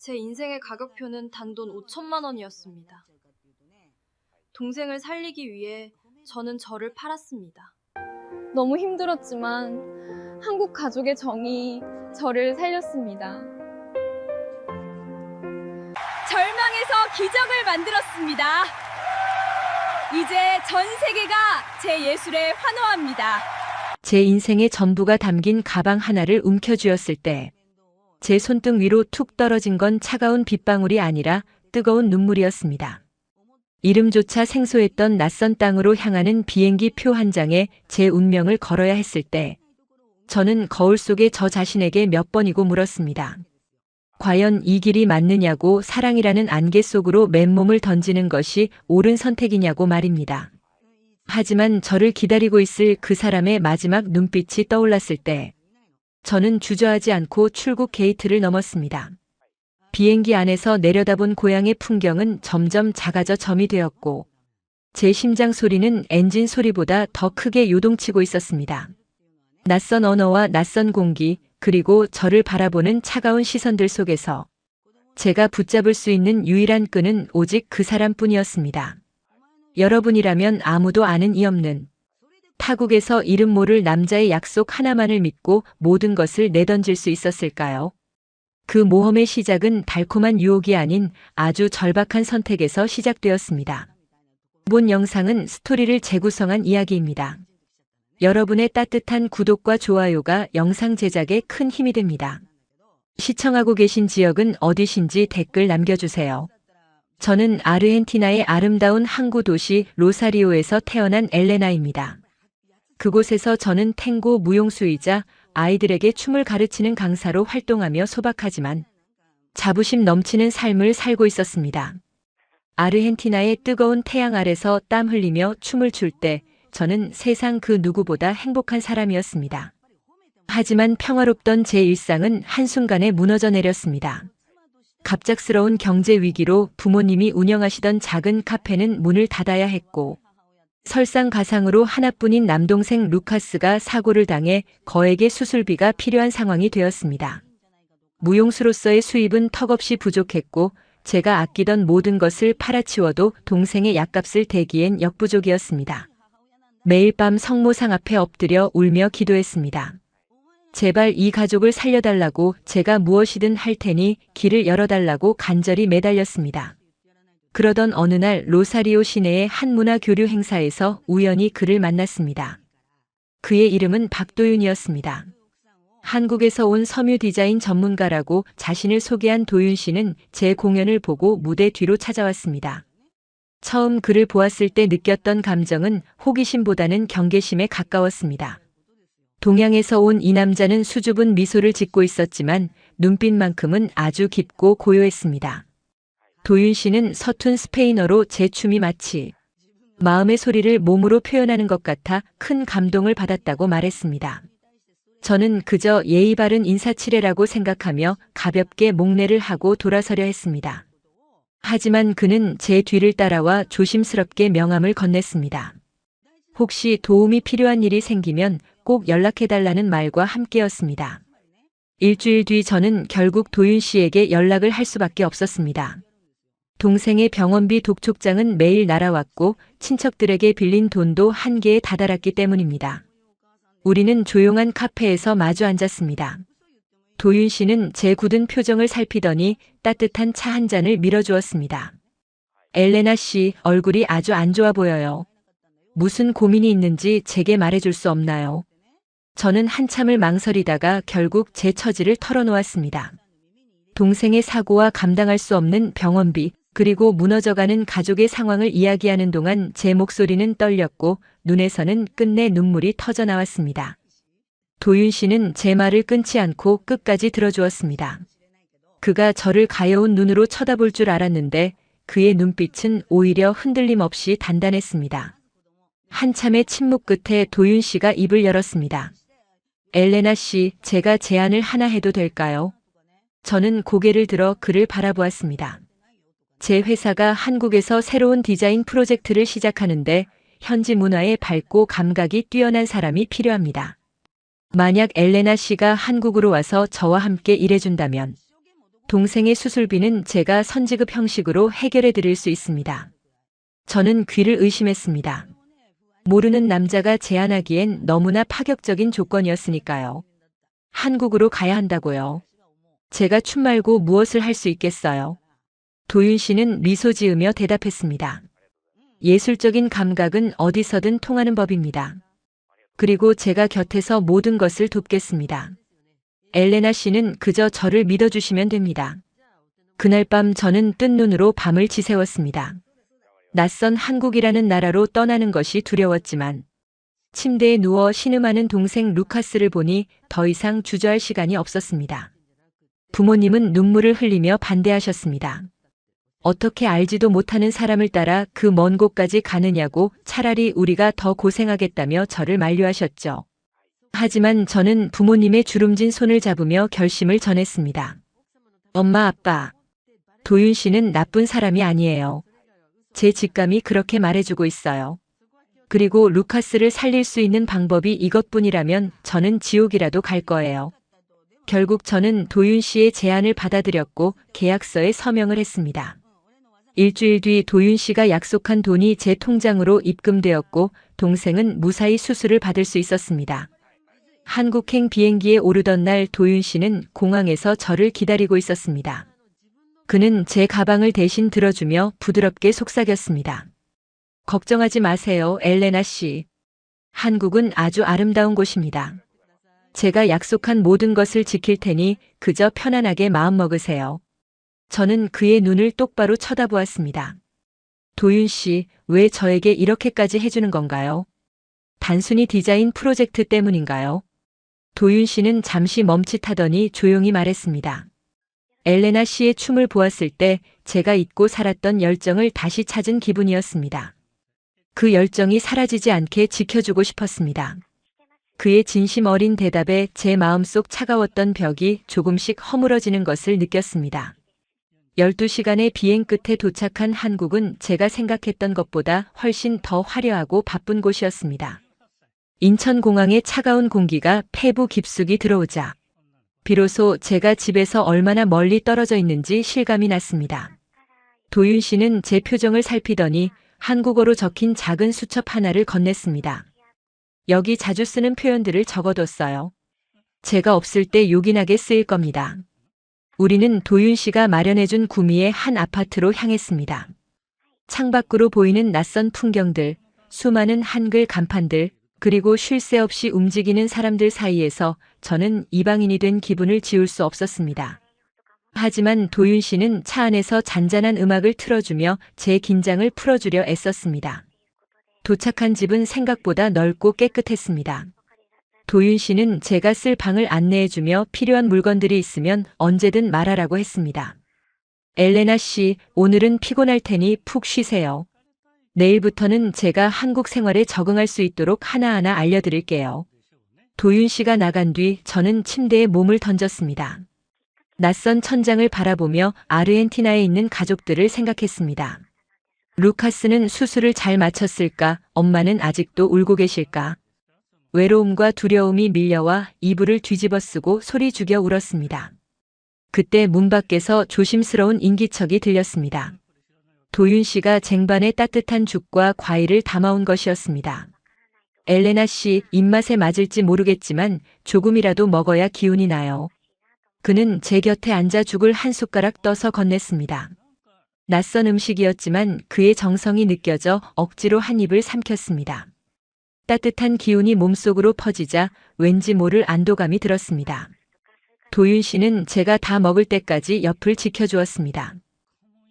제 인생의 가격표는 단돈 5천만 원이었습니다. 동생을 살리기 위해 저는 저를 팔았습니다. 너무 힘들었지만 한국 가족의 정이 저를 살렸습니다. 절망에서 기적을 만들었습니다. 이제 전 세계가 제 예술에 환호합니다. 제 인생의 전부가 담긴 가방 하나를 움켜쥐었을 때 제 손등 위로 툭 떨어진 건 차가운 빗방울이 아니라 뜨거운 눈물이었습니다. 이름조차 생소했던 낯선 땅으로 향하는 비행기 표 한 장에 제 운명을 걸어야 했을 때 저는 거울 속에 저 자신에게 몇 번이고 물었습니다. 과연 이 길이 맞느냐고, 사랑이라는 안개 속으로 맨몸을 던지는 것이 옳은 선택이냐고 말입니다. 하지만 저를 기다리고 있을 그 사람의 마지막 눈빛이 떠올랐을 때 저는 주저하지 않고 출국 게이트를 넘었습니다. 비행기 안에서 내려다본 고향의 풍경은 점점 작아져 점이 되었고 제 심장 소리는 엔진 소리보다 더 크게 요동치고 있었습니다. 낯선 언어와 낯선 공기, 그리고 저를 바라보는 차가운 시선들 속에서 제가 붙잡을 수 있는 유일한 끈은 오직 그 사람뿐이었습니다. 여러분이라면 아무도 아는 이 없는 타국에서 이름 모를 남자의 약속 하나만을 믿고 모든 것을 내던질 수 있었을까요? 그 모험의 시작은 달콤한 유혹이 아닌 아주 절박한 선택에서 시작되었습니다. 본 영상은 스토리를 재구성한 이야기입니다. 여러분의 따뜻한 구독과 좋아요가 영상 제작에 큰 힘이 됩니다. 시청하고 계신 지역은 어디신지 댓글 남겨주세요. 저는 아르헨티나의 아름다운 항구 도시 로사리오에서 태어난 엘레나입니다. 그곳에서 저는 탱고 무용수이자 아이들에게 춤을 가르치는 강사로 활동하며 소박하지만 자부심 넘치는 삶을 살고 있었습니다. 아르헨티나의 뜨거운 태양 아래서 땀 흘리며 춤을 출 때 저는 세상 그 누구보다 행복한 사람이었습니다. 하지만 평화롭던 제 일상은 한순간에 무너져 내렸습니다. 갑작스러운 경제 위기로 부모님이 운영하시던 작은 카페는 문을 닫아야 했고 설상가상으로 하나뿐인 남동생 루카스가 사고를 당해 거액의 수술비가 필요한 상황이 되었습니다. 무용수로서의 수입은 턱없이 부족했고 제가 아끼던 모든 것을 팔아치워도 동생의 약값을 대기엔 역부족이었습니다. 매일 밤 성모상 앞에 엎드려 울며 기도했습니다. 제발 이 가족을 살려달라고, 제가 무엇이든 할 테니 길을 열어달라고 간절히 매달렸습니다. 그러던 어느 날 로사리오 시내의 한 문화 교류 행사에서 우연히 그를 만났습니다. 그의 이름은 박도윤이었습니다. 한국에서 온 섬유 디자인 전문가라고 자신을 소개한 도윤 씨는 제 공연을 보고 무대 뒤로 찾아왔습니다. 처음 그를 보았을 때 느꼈던 감정은 호기심보다는 경계심에 가까웠습니다. 동양에서 온 이 남자는 수줍은 미소를 짓고 있었지만 눈빛만큼은 아주 깊고 고요했습니다. 도윤 씨는 서툰 스페인어로 제 춤이 마치 마음의 소리를 몸으로 표현하는 것 같아 큰 감동을 받았다고 말했습니다. 저는 그저 예의 바른 인사치레라고 생각하며 가볍게 목례를 하고 돌아서려 했습니다. 하지만 그는 제 뒤를 따라와 조심스럽게 명함을 건넸습니다. 혹시 도움이 필요한 일이 생기면 꼭 연락해달라는 말과 함께였습니다. 일주일 뒤 저는 결국 도윤 씨에게 연락을 할 수밖에 없었습니다. 동생의 병원비 독촉장은 매일 날아왔고 친척들에게 빌린 돈도 한계에 다다랐기 때문입니다. 우리는 조용한 카페에서 마주 앉았습니다. 도윤 씨는 제 굳은 표정을 살피더니 따뜻한 차 한 잔을 밀어주었습니다. 엘레나 씨, 얼굴이 아주 안 좋아 보여요. 무슨 고민이 있는지 제게 말해줄 수 없나요? 저는 한참을 망설이다가 결국 제 처지를 털어놓았습니다. 동생의 사고와 감당할 수 없는 병원비, 그리고 무너져가는 가족의 상황을 이야기하는 동안 제 목소리는 떨렸고 눈에서는 끝내 눈물이 터져 나왔습니다. 도윤 씨는 제 말을 끊지 않고 끝까지 들어주었습니다. 그가 저를 가여운 눈으로 쳐다볼 줄 알았는데 그의 눈빛은 오히려 흔들림 없이 단단했습니다. 한참의 침묵 끝에 도윤 씨가 입을 열었습니다. 엘레나 씨, 제가 제안을 하나 해도 될까요? 저는 고개를 들어 그를 바라보았습니다. 제 회사가 한국에서 새로운 디자인 프로젝트를 시작하는데 현지 문화에 밝고 감각이 뛰어난 사람이 필요합니다. 만약 엘레나 씨가 한국으로 와서 저와 함께 일해준다면 동생의 수술비는 제가 선지급 형식으로 해결해 드릴 수 있습니다. 저는 귀를 의심했습니다. 모르는 남자가 제안하기엔 너무나 파격적인 조건이었으니까요. 한국으로 가야 한다고요. 제가 춤 말고 무엇을 할 수 있겠어요? 도윤 씨는 미소 지으며 대답했습니다. 예술적인 감각은 어디서든 통하는 법입니다. 그리고 제가 곁에서 모든 것을 돕겠습니다. 엘레나 씨는 그저 저를 믿어주시면 됩니다. 그날 밤 저는 뜬 눈으로 밤을 지새웠습니다. 낯선 한국이라는 나라로 떠나는 것이 두려웠지만 침대에 누워 신음하는 동생 루카스를 보니 더 이상 주저할 시간이 없었습니다. 부모님은 눈물을 흘리며 반대하셨습니다. 어떻게 알지도 못하는 사람을 따라 그 먼 곳까지 가느냐고, 차라리 우리가 더 고생하겠다며 저를 만류하셨죠. 하지만 저는 부모님의 주름진 손을 잡으며 결심을 전했습니다. 엄마, 아빠, 도윤 씨는 나쁜 사람이 아니에요. 제 직감이 그렇게 말해주고 있어요. 그리고 루카스를 살릴 수 있는 방법이 이것뿐이라면 저는 지옥이라도 갈 거예요. 결국 저는 도윤 씨의 제안을 받아들였고 계약서에 서명을 했습니다. 일주일 뒤 도윤 씨가 약속한 돈이 제 통장으로 입금되었고 동생은 무사히 수술을 받을 수 있었습니다. 한국행 비행기에 오르던 날 도윤 씨는 공항에서 저를 기다리고 있었습니다. 그는 제 가방을 대신 들어주며 부드럽게 속삭였습니다. 걱정하지 마세요, 엘레나 씨. 한국은 아주 아름다운 곳입니다. 제가 약속한 모든 것을 지킬 테니 그저 편안하게 마음먹으세요. 저는 그의 눈을 똑바로 쳐다보았습니다. 도윤 씨, 왜 저에게 이렇게까지 해주는 건가요? 단순히 디자인 프로젝트 때문인가요? 도윤 씨는 잠시 멈칫하더니 조용히 말했습니다. 엘레나 씨의 춤을 보았을 때 제가 잊고 살았던 열정을 다시 찾은 기분이었습니다. 그 열정이 사라지지 않게 지켜주고 싶었습니다. 그의 진심 어린 대답에 제 마음속 차가웠던 벽이 조금씩 허물어지는 것을 느꼈습니다. 12시간의 비행 끝에 도착한 한국은 제가 생각했던 것보다 훨씬 더 화려하고 바쁜 곳이었습니다. 인천공항의 차가운 공기가 폐부 깊숙이 들어오자 비로소 제가 집에서 얼마나 멀리 떨어져 있는지 실감이 났습니다. 도윤 씨는 제 표정을 살피더니 한국어로 적힌 작은 수첩 하나를 건넸습니다. 여기 자주 쓰는 표현들을 적어뒀어요. 제가 없을 때 요긴하게 쓰일 겁니다. 우리는 도윤 씨가 마련해준 구미의 한 아파트로 향했습니다. 창밖으로 보이는 낯선 풍경들, 수많은 한글 간판들, 그리고 쉴 새 없이 움직이는 사람들 사이에서 저는 이방인이 된 기분을 지울 수 없었습니다. 하지만 도윤 씨는 차 안에서 잔잔한 음악을 틀어주며 제 긴장을 풀어주려 애썼습니다. 도착한 집은 생각보다 넓고 깨끗했습니다. 도윤 씨는 제가 쓸 방을 안내해주며 필요한 물건들이 있으면 언제든 말하라고 했습니다. 엘레나 씨, 오늘은 피곤할 테니 푹 쉬세요. 내일부터는 제가 한국 생활에 적응할 수 있도록 하나하나 알려드릴게요. 도윤 씨가 나간 뒤 저는 침대에 몸을 던졌습니다. 낯선 천장을 바라보며 아르헨티나에 있는 가족들을 생각했습니다. 루카스는 수술을 잘 마쳤을까? 엄마는 아직도 울고 계실까? 외로움과 두려움이 밀려와 이불을 뒤집어 쓰고 소리 죽여 울었습니다. 그때 문 밖에서 조심스러운 인기척이 들렸습니다. 도윤 씨가 쟁반에 따뜻한 죽과 과일을 담아온 것이었습니다. 엘레나 씨, 입맛에 맞을지 모르겠지만 조금이라도 먹어야 기운이 나요. 그는 제 곁에 앉아 죽을 한 숟가락 떠서 건넸습니다. 낯선 음식이었지만 그의 정성이 느껴져 억지로 한 입을 삼켰습니다. 따뜻한 기운이 몸속으로 퍼지자 왠지 모를 안도감이 들었습니다. 도윤 씨는 제가 다 먹을 때까지 옆을 지켜주었습니다.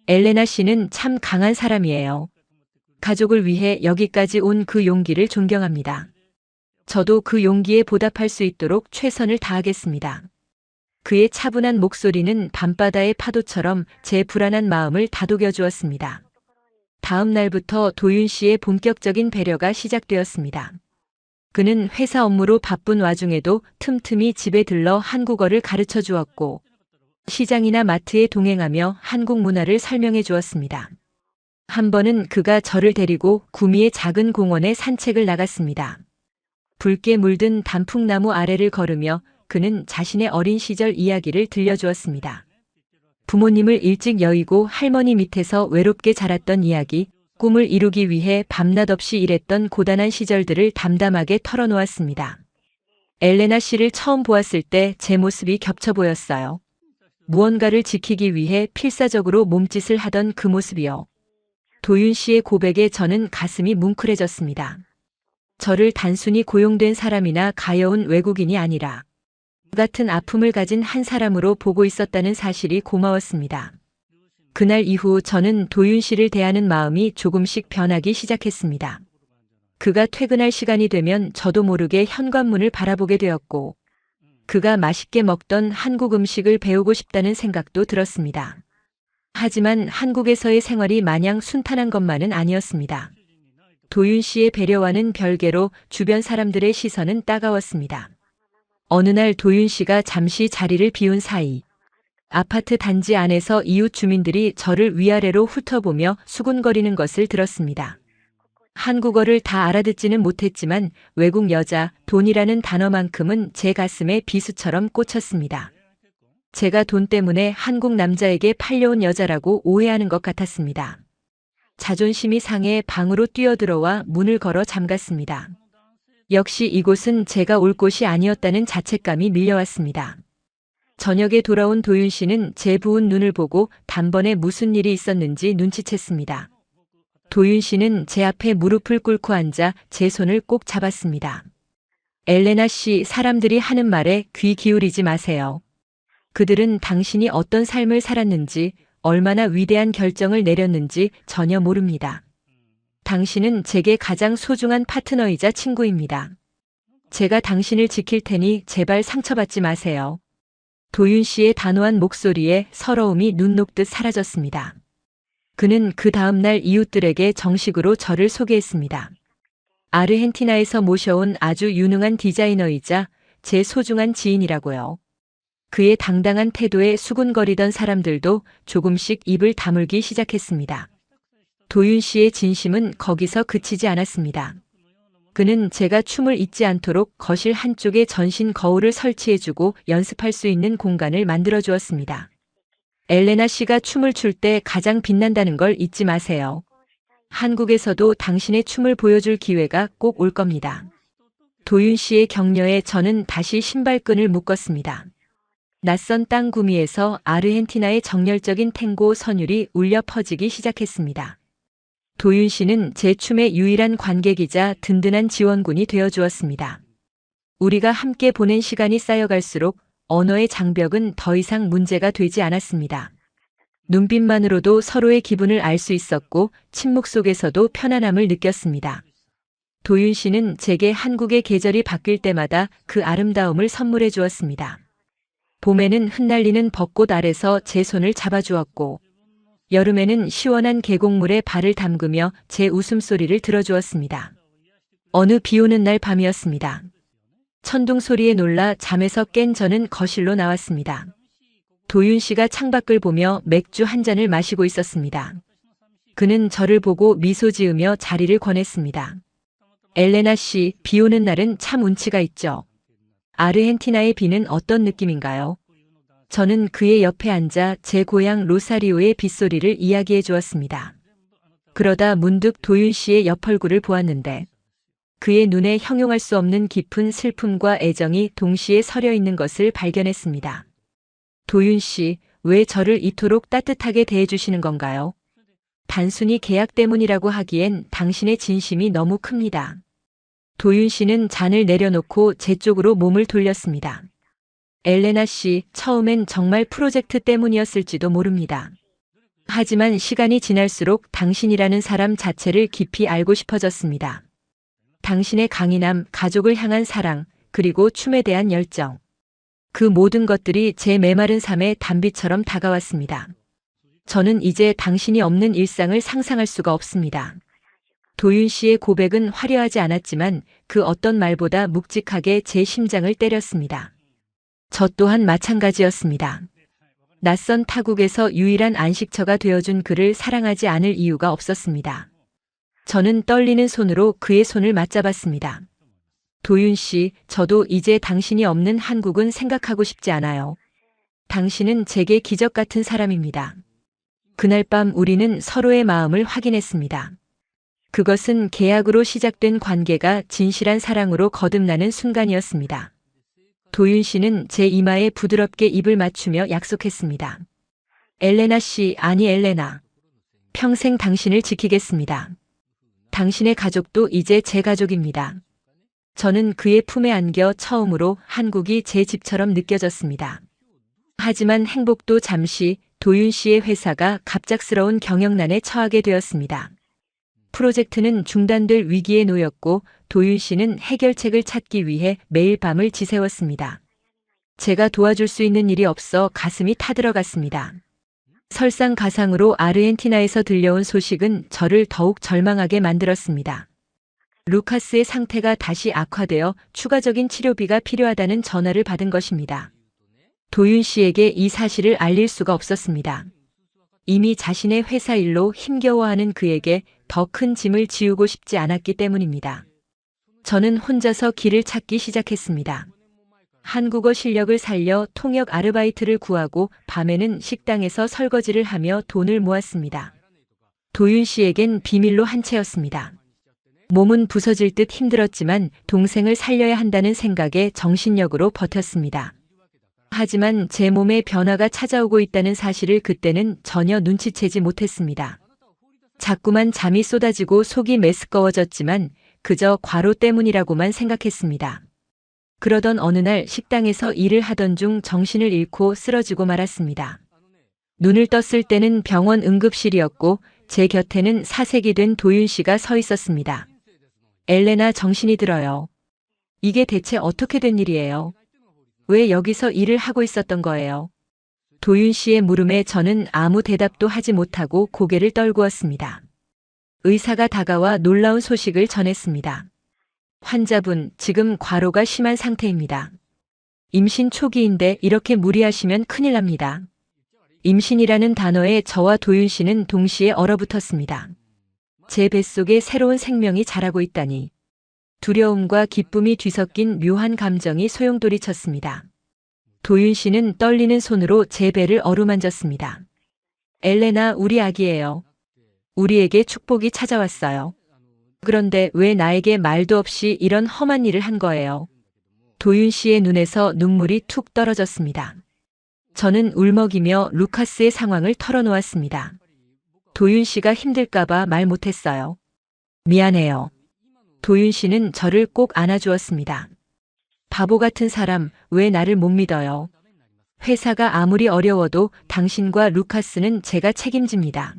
엘레나 씨는 참 강한 사람이에요. 가족을 위해 여기까지 온 그 용기를 존경합니다. 저도 그 용기에 보답할 수 있도록 최선을 다하겠습니다. 그의 차분한 목소리는 밤바다의 파도처럼 제 불안한 마음을 다독여 주었습니다. 다음 날부터 도윤 씨의 본격적인 배려가 시작되었습니다. 그는 회사 업무로 바쁜 와중에도 틈틈이 집에 들러 한국어를 가르쳐 주었고 시장이나 마트에 동행하며 한국 문화를 설명해 주었습니다. 한 번은 그가 저를 데리고 구미의 작은 공원에 산책을 나갔습니다. 붉게 물든 단풍나무 아래를 걸으며 그는 자신의 어린 시절 이야기를 들려주었습니다. 부모님을 일찍 여의고 할머니 밑에서 외롭게 자랐던 이야기, 꿈을 이루기 위해 밤낮 없이 일했던 고단한 시절들을 담담하게 털어놓았습니다. 엘레나 씨를 처음 보았을 때 제 모습이 겹쳐 보였어요. 무언가를 지키기 위해 필사적으로 몸짓을 하던 그 모습이요. 도윤 씨의 고백에 저는 가슴이 뭉클해졌습니다. 저를 단순히 고용된 사람이나 가여운 외국인이 아니라 같은 아픔을 가진 한 사람으로 보고 있었다는 사실이 고마웠습니다. 그날 이후 저는 도윤 씨를 대하는 마음이 조금씩 변하기 시작했습니다. 그가 퇴근할 시간이 되면 저도 모르게 현관문을 바라보게 되었고, 그가 맛있게 먹던 한국 음식을 배우고 싶다는 생각도 들었습니다. 하지만 한국에서의 생활이 마냥 순탄한 것만은 아니었습니다. 도윤 씨의 배려와는 별개로 주변 사람들의 시선은 따가웠습니다. 어느 날 도윤 씨가 잠시 자리를 비운 사이 아파트 단지 안에서 이웃 주민들이 저를 위아래로 훑어보며 수군거리는 것을 들었습니다. 한국어를 다 알아듣지는 못했지만 외국 여자, 돈이라는 단어만큼은 제 가슴에 비수처럼 꽂혔습니다. 제가 돈 때문에 한국 남자에게 팔려온 여자라고 오해하는 것 같았습니다. 자존심이 상해 방으로 뛰어들어와 문을 걸어 잠갔습니다. 역시 이곳은 제가 올 곳이 아니었다는 자책감이 밀려왔습니다. 저녁에 돌아온 도윤 씨는 제 부은 눈을 보고 단번에 무슨 일이 있었는지 눈치챘습니다. 도윤 씨는 제 앞에 무릎을 꿇고 앉아 제 손을 꼭 잡았습니다. 엘레나 씨, 사람들이 하는 말에 귀 기울이지 마세요. 그들은 당신이 어떤 삶을 살았는지, 얼마나 위대한 결정을 내렸는지 전혀 모릅니다. 당신은 제게 가장 소중한 파트너이자 친구입니다. 제가 당신을 지킬 테니 제발 상처받지 마세요. 도윤 씨의 단호한 목소리에 서러움이 눈 녹듯 사라졌습니다. 그는 그 다음날 이웃들에게 정식으로 저를 소개했습니다. 아르헨티나에서 모셔온 아주 유능한 디자이너이자 제 소중한 지인이라고요. 그의 당당한 태도에 수군거리던 사람들도 조금씩 입을 다물기 시작했습니다. 도윤 씨의 진심은 거기서 그치지 않았습니다. 그는 제가 춤을 잊지 않도록 거실 한쪽에 전신 거울을 설치해주고 연습할 수 있는 공간을 만들어 주었습니다. 엘레나 씨가 춤을 출 때 가장 빛난다는 걸 잊지 마세요. 한국에서도 당신의 춤을 보여줄 기회가 꼭 올 겁니다. 도윤 씨의 격려에 저는 다시 신발끈을 묶었습니다. 낯선 땅 구미에서 아르헨티나의 정열적인 탱고 선율이 울려 퍼지기 시작했습니다. 도윤 씨는 제 춤의 유일한 관객이자 든든한 지원군이 되어 주었습니다. 우리가 함께 보낸 시간이 쌓여갈수록 언어의 장벽은 더 이상 문제가 되지 않았습니다. 눈빛만으로도 서로의 기분을 알 수 있었고 침묵 속에서도 편안함을 느꼈습니다. 도윤 씨는 제게 한국의 계절이 바뀔 때마다 그 아름다움을 선물해 주었습니다. 봄에는 흩날리는 벚꽃 아래서 제 손을 잡아주었고, 여름에는 시원한 계곡물에 발을 담그며 제 웃음소리를 들어주었습니다. 어느 비오는 날 밤이었습니다. 천둥 소리에 놀라 잠에서 깬 저는 거실로 나왔습니다. 도윤 씨가 창밖을 보며 맥주 한 잔을 마시고 있었습니다. 그는 저를 보고 미소 지으며 자리를 권했습니다. 엘레나 씨, 비 오는 날은 참 운치가 있죠. 아르헨티나의 비는 어떤 느낌인가요? 저는 그의 옆에 앉아 제 고향 로사리오의 빗소리를 이야기해 주었습니다. 그러다 문득 도윤 씨의 옆얼굴을 보았는데 그의 눈에 형용할 수 없는 깊은 슬픔과 애정이 동시에 서려 있는 것을 발견했습니다. 도윤 씨, 왜 저를 이토록 따뜻하게 대해주시는 건가요? 단순히 계약 때문이라고 하기엔 당신의 진심이 너무 큽니다. 도윤 씨는 잔을 내려놓고 제 쪽으로 몸을 돌렸습니다. 엘레나 씨, 처음엔 정말 프로젝트 때문이었을지도 모릅니다. 하지만 시간이 지날수록 당신이라는 사람 자체를 깊이 알고 싶어졌습니다. 당신의 강인함, 가족을 향한 사랑, 그리고 춤에 대한 열정. 그 모든 것들이 제 메마른 삶의 단비처럼 다가왔습니다. 저는 이제 당신이 없는 일상을 상상할 수가 없습니다. 도윤 씨의 고백은 화려하지 않았지만 그 어떤 말보다 묵직하게 제 심장을 때렸습니다. 저 또한 마찬가지였습니다. 낯선 타국에서 유일한 안식처가 되어준 그를 사랑하지 않을 이유가 없었습니다. 저는 떨리는 손으로 그의 손을 맞잡았습니다. 도윤 씨, 저도 이제 당신이 없는 한국은 생각하고 싶지 않아요. 당신은 제게 기적 같은 사람입니다. 그날 밤 우리는 서로의 마음을 확인했습니다. 그것은 계약으로 시작된 관계가 진실한 사랑으로 거듭나는 순간이었습니다. 도윤 씨는 제 이마에 부드럽게 입을 맞추며 약속했습니다. 엘레나 씨, 아니 엘레나. 평생 당신을 지키겠습니다. 당신의 가족도 이제 제 가족입니다. 저는 그의 품에 안겨 처음으로 한국이 제 집처럼 느껴졌습니다. 하지만 행복도 잠시 도윤 씨의 회사가 갑작스러운 경영난에 처하게 되었습니다. 프로젝트는 중단될 위기에 놓였고 도윤 씨는 해결책을 찾기 위해 매일 밤을 지새웠습니다. 제가 도와줄 수 있는 일이 없어 가슴이 타들어갔습니다. 설상가상으로 아르헨티나에서 들려온 소식은 저를 더욱 절망하게 만들었습니다. 루카스의 상태가 다시 악화되어 추가적인 치료비가 필요하다는 전화를 받은 것입니다. 도윤 씨에게 이 사실을 알릴 수가 없었습니다. 이미 자신의 회사 일로 힘겨워하는 그에게 더 큰 짐을 지우고 싶지 않았기 때문입니다. 저는 혼자서 길을 찾기 시작했습니다. 한국어 실력을 살려 통역 아르바이트를 구하고 밤에는 식당에서 설거지를 하며 돈을 모았습니다. 도윤 씨에겐 비밀로 한 채였습니다. 몸은 부서질 듯 힘들었지만 동생을 살려야 한다는 생각에 정신력으로 버텼습니다. 하지만 제 몸에 변화가 찾아오고 있다는 사실을 그때는 전혀 눈치채지 못했습니다. 자꾸만 잠이 쏟아지고 속이 메스꺼워졌지만 그저 과로 때문이라고만 생각했습니다. 그러던 어느 날 식당에서 일을 하던 중 정신을 잃고 쓰러지고 말았습니다. 눈을 떴을 때는 병원 응급실이었고 제 곁에는 사색이 된 도윤 씨가 서 있었습니다. 엘레나, 정신이 들어요. 이게 대체 어떻게 된 일이에요? 왜 여기서 일을 하고 있었던 거예요? 도윤 씨의 물음에 저는 아무 대답도 하지 못하고 고개를 떨구었습니다. 의사가 다가와 놀라운 소식을 전했습니다. 환자분, 지금 과로가 심한 상태입니다. 임신 초기인데 이렇게 무리하시면 큰일 납니다. 임신이라는 단어에 저와 도윤 씨는 동시에 얼어붙었습니다. 제 뱃속에 새로운 생명이 자라고 있다니. 두려움과 기쁨이 뒤섞인 묘한 감정이 소용돌이쳤습니다. 도윤 씨는 떨리는 손으로 제 배를 어루만졌습니다. 엘레나, 우리 아기예요. 우리에게 축복이 찾아왔어요. 그런데 왜 나에게 말도 없이 이런 험한 일을 한 거예요? 도윤 씨의 눈에서 눈물이 툭 떨어졌습니다. 저는 울먹이며 루카스의 상황을 털어놓았습니다. 도윤 씨가 힘들까봐 말 못했어요. 미안해요. 도윤 씨는 저를 꼭 안아주었습니다. 바보 같은 사람, 왜 나를 못 믿어요? 회사가 아무리 어려워도 당신과 루카스는 제가 책임집니다.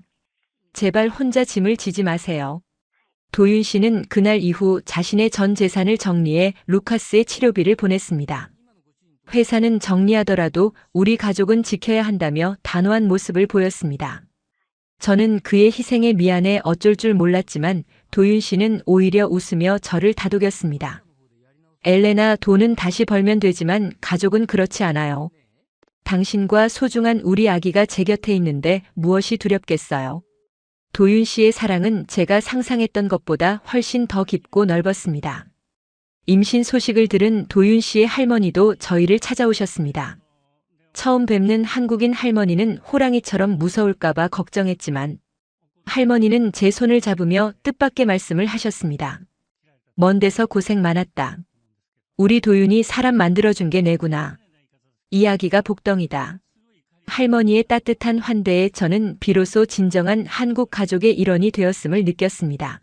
제발 혼자 짐을 지지 마세요. 도윤 씨는 그날 이후 자신의 전 재산을 정리해 루카스의 치료비를 보냈습니다. 회사는 정리하더라도 우리 가족은 지켜야 한다며 단호한 모습을 보였습니다. 저는 그의 희생에 미안해 어쩔 줄 몰랐지만 도윤 씨는 오히려 웃으며 저를 다독였습니다. 엘레나, 돈은 다시 벌면 되지만 가족은 그렇지 않아요. 당신과 소중한 우리 아기가 제 곁에 있는데 무엇이 두렵겠어요. 도윤 씨의 사랑은 제가 상상했던 것보다 훨씬 더 깊고 넓었습니다. 임신 소식을 들은 도윤 씨의 할머니도 저희를 찾아오셨습니다. 처음 뵙는 한국인 할머니는 호랑이처럼 무서울까봐 걱정했지만 할머니는 제 손을 잡으며 뜻밖의 말씀을 하셨습니다. 먼 데서 고생 많았다. 우리 도윤이 사람 만들어준 게 내구나. 이야기가 복덩이다. 할머니의 따뜻한 환대에 저는 비로소 진정한 한국 가족의 일원이 되었음을 느꼈습니다.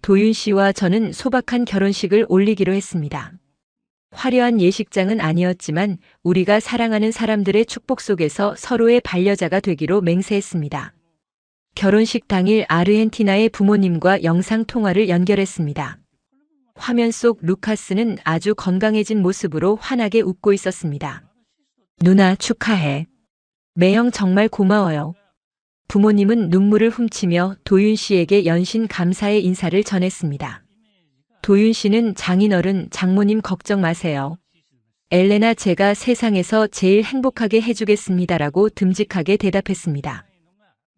도윤 씨와 저는 소박한 결혼식을 올리기로 했습니다. 화려한 예식장은 아니었지만 우리가 사랑하는 사람들의 축복 속에서 서로의 반려자가 되기로 맹세했습니다. 결혼식 당일 아르헨티나의 부모님과 영상 통화를 연결했습니다. 화면 속 루카스는 아주 건강해진 모습으로 환하게 웃고 있었습니다. 누나, 축하해. 매형 정말 고마워요. 부모님은 눈물을 훔치며 도윤 씨에게 연신 감사의 인사를 전했습니다. 도윤 씨는 장인어른, 장모님 걱정 마세요. 엘레나, 제가 세상에서 제일 행복하게 해주겠습니다라고 듬직하게 대답했습니다.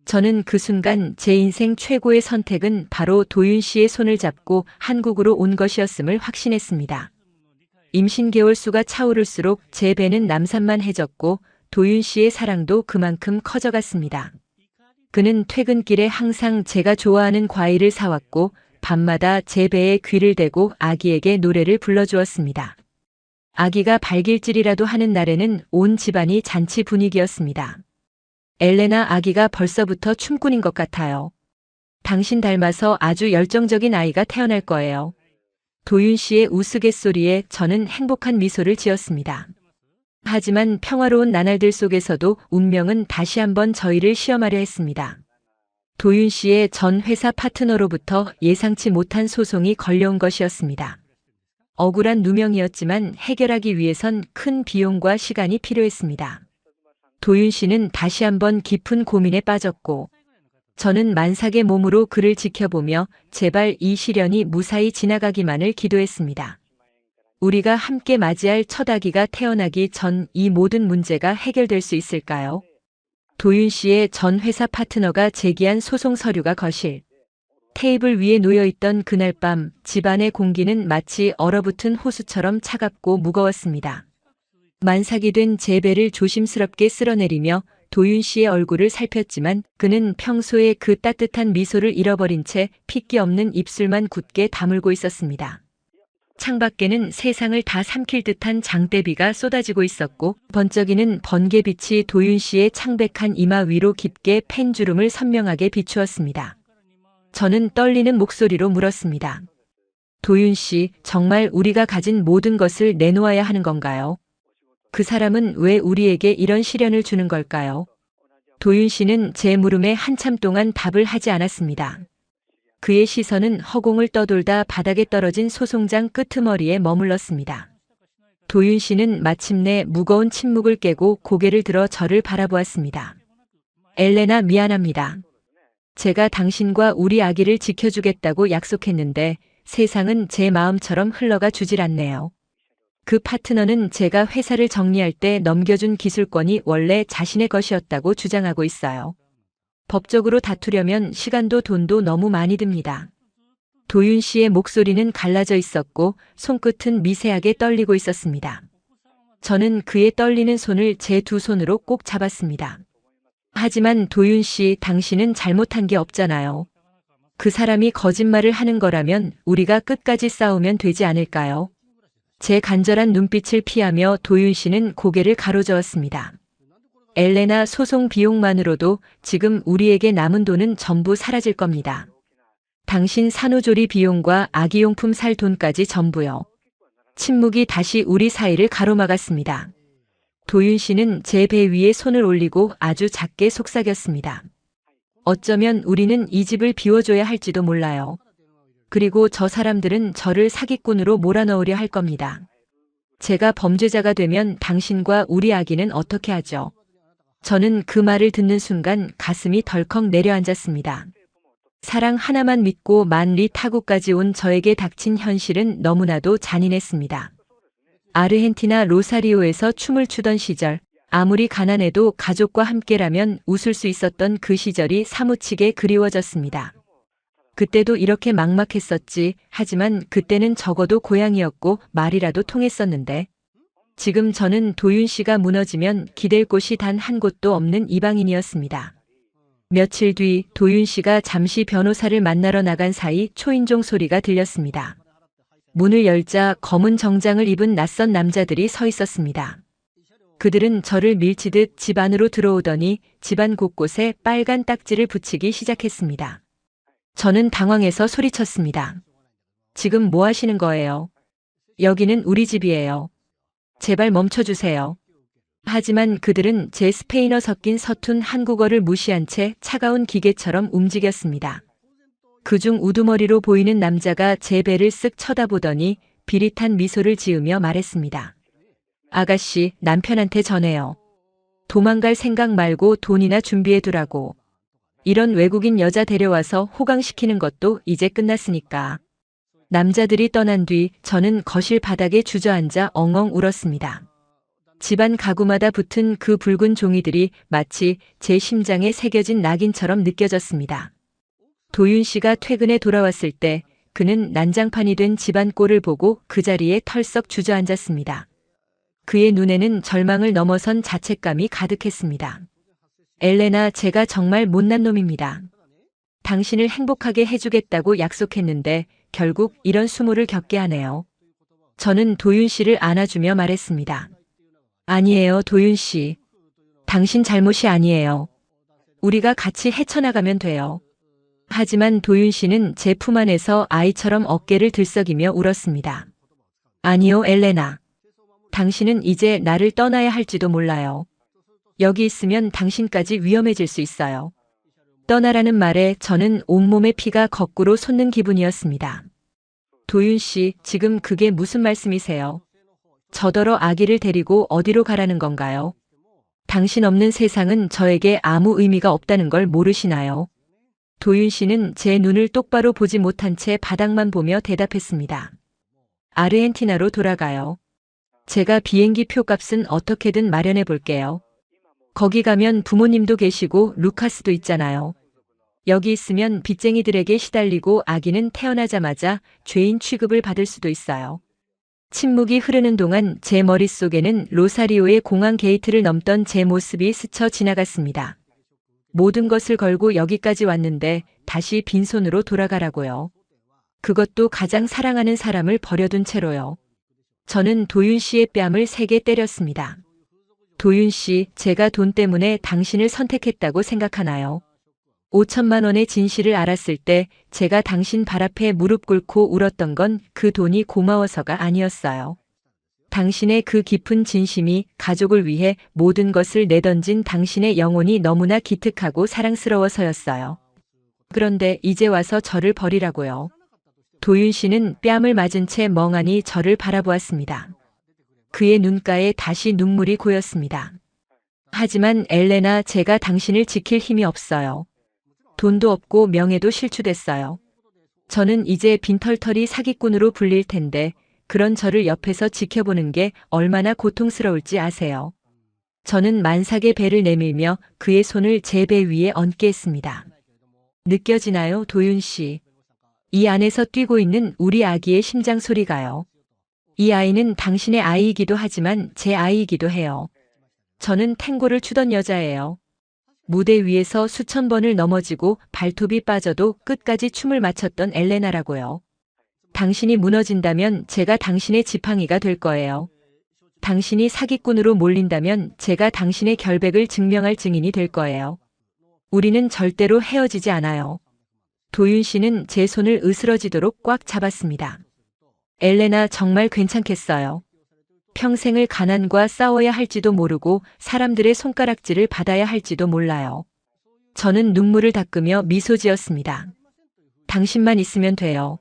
저는 그 순간 제 인생 최고의 선택은 바로 도윤 씨의 손을 잡고 한국으로 온 것이었음을 확신했습니다. 임신 개월 수가 차오를수록 제 배는 남산만해졌고 도윤 씨의 사랑도 그만큼 커져갔습니다. 그는 퇴근길에 항상 제가 좋아하는 과일을 사왔고 밤마다 제 배에 귀를 대고 아기에게 노래를 불러주었습니다. 아기가 발길질이라도 하는 날에는 온 집안이 잔치 분위기였습니다. 엘레나 아기가 벌써부터 춤꾼인 것 같아요. 당신 닮아서 아주 열정적인 아이가 태어날 거예요. 도윤 씨의 우스갯소리에 저는 행복한 미소를 지었습니다. 하지만 평화로운 나날들 속에서도 운명은 다시 한번 저희를 시험하려 했습니다. 도윤 씨의 전 회사 파트너로부터 예상치 못한 소송이 걸려온 것이었습니다. 억울한 누명이었지만 해결하기 위해선 큰 비용과 시간이 필요했습니다. 도윤 씨는 다시 한번 깊은 고민에 빠졌고 저는 만삭의 몸으로 그를 지켜보며 제발 이 시련이 무사히 지나가기만을 기도했습니다. 우리가 함께 맞이할 첫 아기가 태어나기 전 이 모든 문제가 해결될 수 있을까요? 도윤 씨의 전 회사 파트너가 제기한 소송 서류가 거실 테이블 위에 놓여있던 그날 밤 집안의 공기는 마치 얼어붙은 호수처럼 차갑고 무거웠습니다. 만삭이 된 제 배를 조심스럽게 쓸어내리며 도윤 씨의 얼굴을 살폈지만 그는 평소에 그 따뜻한 미소를 잃어버린 채 핏기 없는 입술만 굳게 다물고 있었습니다. 창밖에는 세상을 다 삼킬 듯한 장대비가 쏟아지고 있었고 번쩍이는 번개빛이 도윤 씨의 창백한 이마 위로 깊게 팬주름을 선명하게 비추었습니다. 저는 떨리는 목소리로 물었습니다. 도윤 씨, 정말 우리가 가진 모든 것을 내놓아야 하는 건가요? 그 사람은 왜 우리에게 이런 시련을 주는 걸까요? 도윤 씨는 제 물음에 한참 동안 답을 하지 않았습니다. 그의 시선은 허공을 떠돌다 바닥에 떨어진 소송장 끄트머리에 머물렀습니다. 도윤 씨는 마침내 무거운 침묵을 깨고 고개를 들어 저를 바라보았습니다. 엘레나, 미안합니다. 제가 당신과 우리 아기를 지켜주겠다고 약속했는데 세상은 제 마음처럼 흘러가 주질 않네요. 그 파트너는 제가 회사를 정리할 때 넘겨준 기술권이 원래 자신의 것이었다고 주장하고 있어요. 법적으로 다투려면 시간도 돈도 너무 많이 듭니다. 도윤 씨의 목소리는 갈라져 있었고 손끝은 미세하게 떨리고 있었습니다. 저는 그의 떨리는 손을 제 두 손으로 꼭 잡았습니다. 하지만 도윤 씨, 당신은 잘못한 게 없잖아요. 그 사람이 거짓말을 하는 거라면 우리가 끝까지 싸우면 되지 않을까요? 제 간절한 눈빛을 피하며 도윤 씨는 고개를 가로저었습니다. 엘레나, 소송 비용만으로도 지금 우리에게 남은 돈은 전부 사라질 겁니다. 당신 산후조리 비용과 아기용품 살 돈까지 전부요. 침묵이 다시 우리 사이를 가로막았습니다. 도윤 씨는 제 배 위에 손을 올리고 아주 작게 속삭였습니다. 어쩌면 우리는 이 집을 비워줘야 할지도 몰라요. 그리고 저 사람들은 저를 사기꾼으로 몰아넣으려 할 겁니다. 제가 범죄자가 되면 당신과 우리 아기는 어떻게 하죠? 저는 그 말을 듣는 순간 가슴이 덜컥 내려앉았습니다. 사랑 하나만 믿고 만리 타국까지 온 저에게 닥친 현실은 너무나도 잔인했습니다. 아르헨티나 로사리오에서 춤을 추던 시절, 아무리 가난해도 가족과 함께라면 웃을 수 있었던 그 시절이 사무치게 그리워졌습니다. 그때도 이렇게 막막했었지. 하지만 그때는 적어도 고향이었고 말이라도 통했었는데 지금 저는 도윤 씨가 무너지면 기댈 곳이 단 한 곳도 없는 이방인이었습니다. 며칠 뒤 도윤 씨가 잠시 변호사를 만나러 나간 사이 초인종 소리가 들렸습니다. 문을 열자 검은 정장을 입은 낯선 남자들이 서 있었습니다. 그들은 저를 밀치듯 집 안으로 들어오더니 집안 곳곳에 빨간 딱지를 붙이기 시작했습니다. 저는 당황해서 소리쳤습니다. 지금 뭐 하시는 거예요? 여기는 우리 집이에요. 제발 멈춰주세요. 하지만 그들은 제 스페인어 섞인 서툰 한국어를 무시한 채 차가운 기계처럼 움직였습니다. 그중 우두머리로 보이는 남자가 제 배를 쓱 쳐다보더니 비릿한 미소를 지으며 말했습니다. 아가씨, 남편한테 전해요. 도망갈 생각 말고 돈이나 준비해두라고. 이런 외국인 여자 데려와서 호강시키는 것도 이제 끝났으니까. 남자들이 떠난 뒤 저는 거실 바닥에 주저앉아 엉엉 울었습니다. 집안 가구마다 붙은 그 붉은 종이들이 마치 제 심장에 새겨진 낙인처럼 느껴졌습니다. 도윤 씨가 퇴근해 돌아왔을 때 그는 난장판이 된 집안 꼴을 보고 그 자리에 털썩 주저앉았습니다. 그의 눈에는 절망을 넘어선 자책감이 가득했습니다. 엘레나, 제가 정말 못난 놈입니다. 당신을 행복하게 해주겠다고 약속했는데 결국 이런 수모를 겪게 하네요. 저는 도윤 씨를 안아주며 말했습니다. 아니에요, 도윤 씨. 당신 잘못이 아니에요. 우리가 같이 헤쳐나가면 돼요. 하지만 도윤 씨는 제 품 안에서 아이처럼 어깨를 들썩이며 울었습니다. 아니요, 엘레나. 당신은 이제 나를 떠나야 할지도 몰라요. 여기 있으면 당신까지 위험해질 수 있어요. 떠나라는 말에 저는 온몸의 피가 거꾸로 솟는 기분이었습니다. 도윤 씨, 지금 그게 무슨 말씀이세요? 저더러 아기를 데리고 어디로 가라는 건가요? 당신 없는 세상은 저에게 아무 의미가 없다는 걸 모르시나요? 도윤 씨는 제 눈을 똑바로 보지 못한 채 바닥만 보며 대답했습니다. 아르헨티나로 돌아가요. 제가 비행기 표값은 어떻게든 마련해 볼게요. 거기 가면 부모님도 계시고 루카스도 있잖아요. 여기 있으면 빚쟁이들에게 시달리고 아기는 태어나자마자 죄인 취급을 받을 수도 있어요. 침묵이 흐르는 동안 제 머릿속에는 로사리오의 공항 게이트를 넘던 제 모습이 스쳐 지나갔습니다. 모든 것을 걸고 여기까지 왔는데 다시 빈손으로 돌아가라고요. 그것도 가장 사랑하는 사람을 버려둔 채로요. 저는 도윤 씨의 뺨을 세게 때렸습니다. 도윤 씨, 제가 돈 때문에 당신을 선택했다고 생각하나요? 5천만 원의 진실을 알았을 때 제가 당신 발 앞에 무릎 꿇고 울었던 건 그 돈이 고마워서가 아니었어요. 당신의 그 깊은 진심이 가족을 위해 모든 것을 내던진 당신의 영혼이 너무나 기특하고 사랑스러워서였어요. 그런데 이제 와서 저를 버리라고요. 도윤 씨는 뺨을 맞은 채 멍하니 저를 바라보았습니다. 그의 눈가에 다시 눈물이 고였습니다. 하지만 엘레나, 제가 당신을 지킬 힘이 없어요. 돈도 없고 명예도 실추됐어요. 저는 이제 빈털터리 사기꾼으로 불릴 텐데 그런 저를 옆에서 지켜보는 게 얼마나 고통스러울지 아세요? 저는 만삭의 배를 내밀며 그의 손을 제 배 위에 얹게 했습니다. 느껴지나요, 도윤 씨? 이 안에서 뛰고 있는 우리 아기의 심장 소리가요. 이 아이는 당신의 아이이기도 하지만 제 아이이기도 해요. 저는 탱고를 추던 여자예요. 무대 위에서 수천 번을 넘어지고 발톱이 빠져도 끝까지 춤을 맞췄던 엘레나라고요. 당신이 무너진다면 제가 당신의 지팡이가 될 거예요. 당신이 사기꾼으로 몰린다면 제가 당신의 결백을 증명할 증인이 될 거예요. 우리는 절대로 헤어지지 않아요. 도윤 씨는 제 손을 으스러지도록 꽉 잡았습니다. 엘레나, 정말 괜찮겠어요. 평생을 가난과 싸워야 할지도 모르고 사람들의 손가락질을 받아야 할지도 몰라요. 저는 눈물을 닦으며 미소 지었습니다. 당신만 있으면 돼요.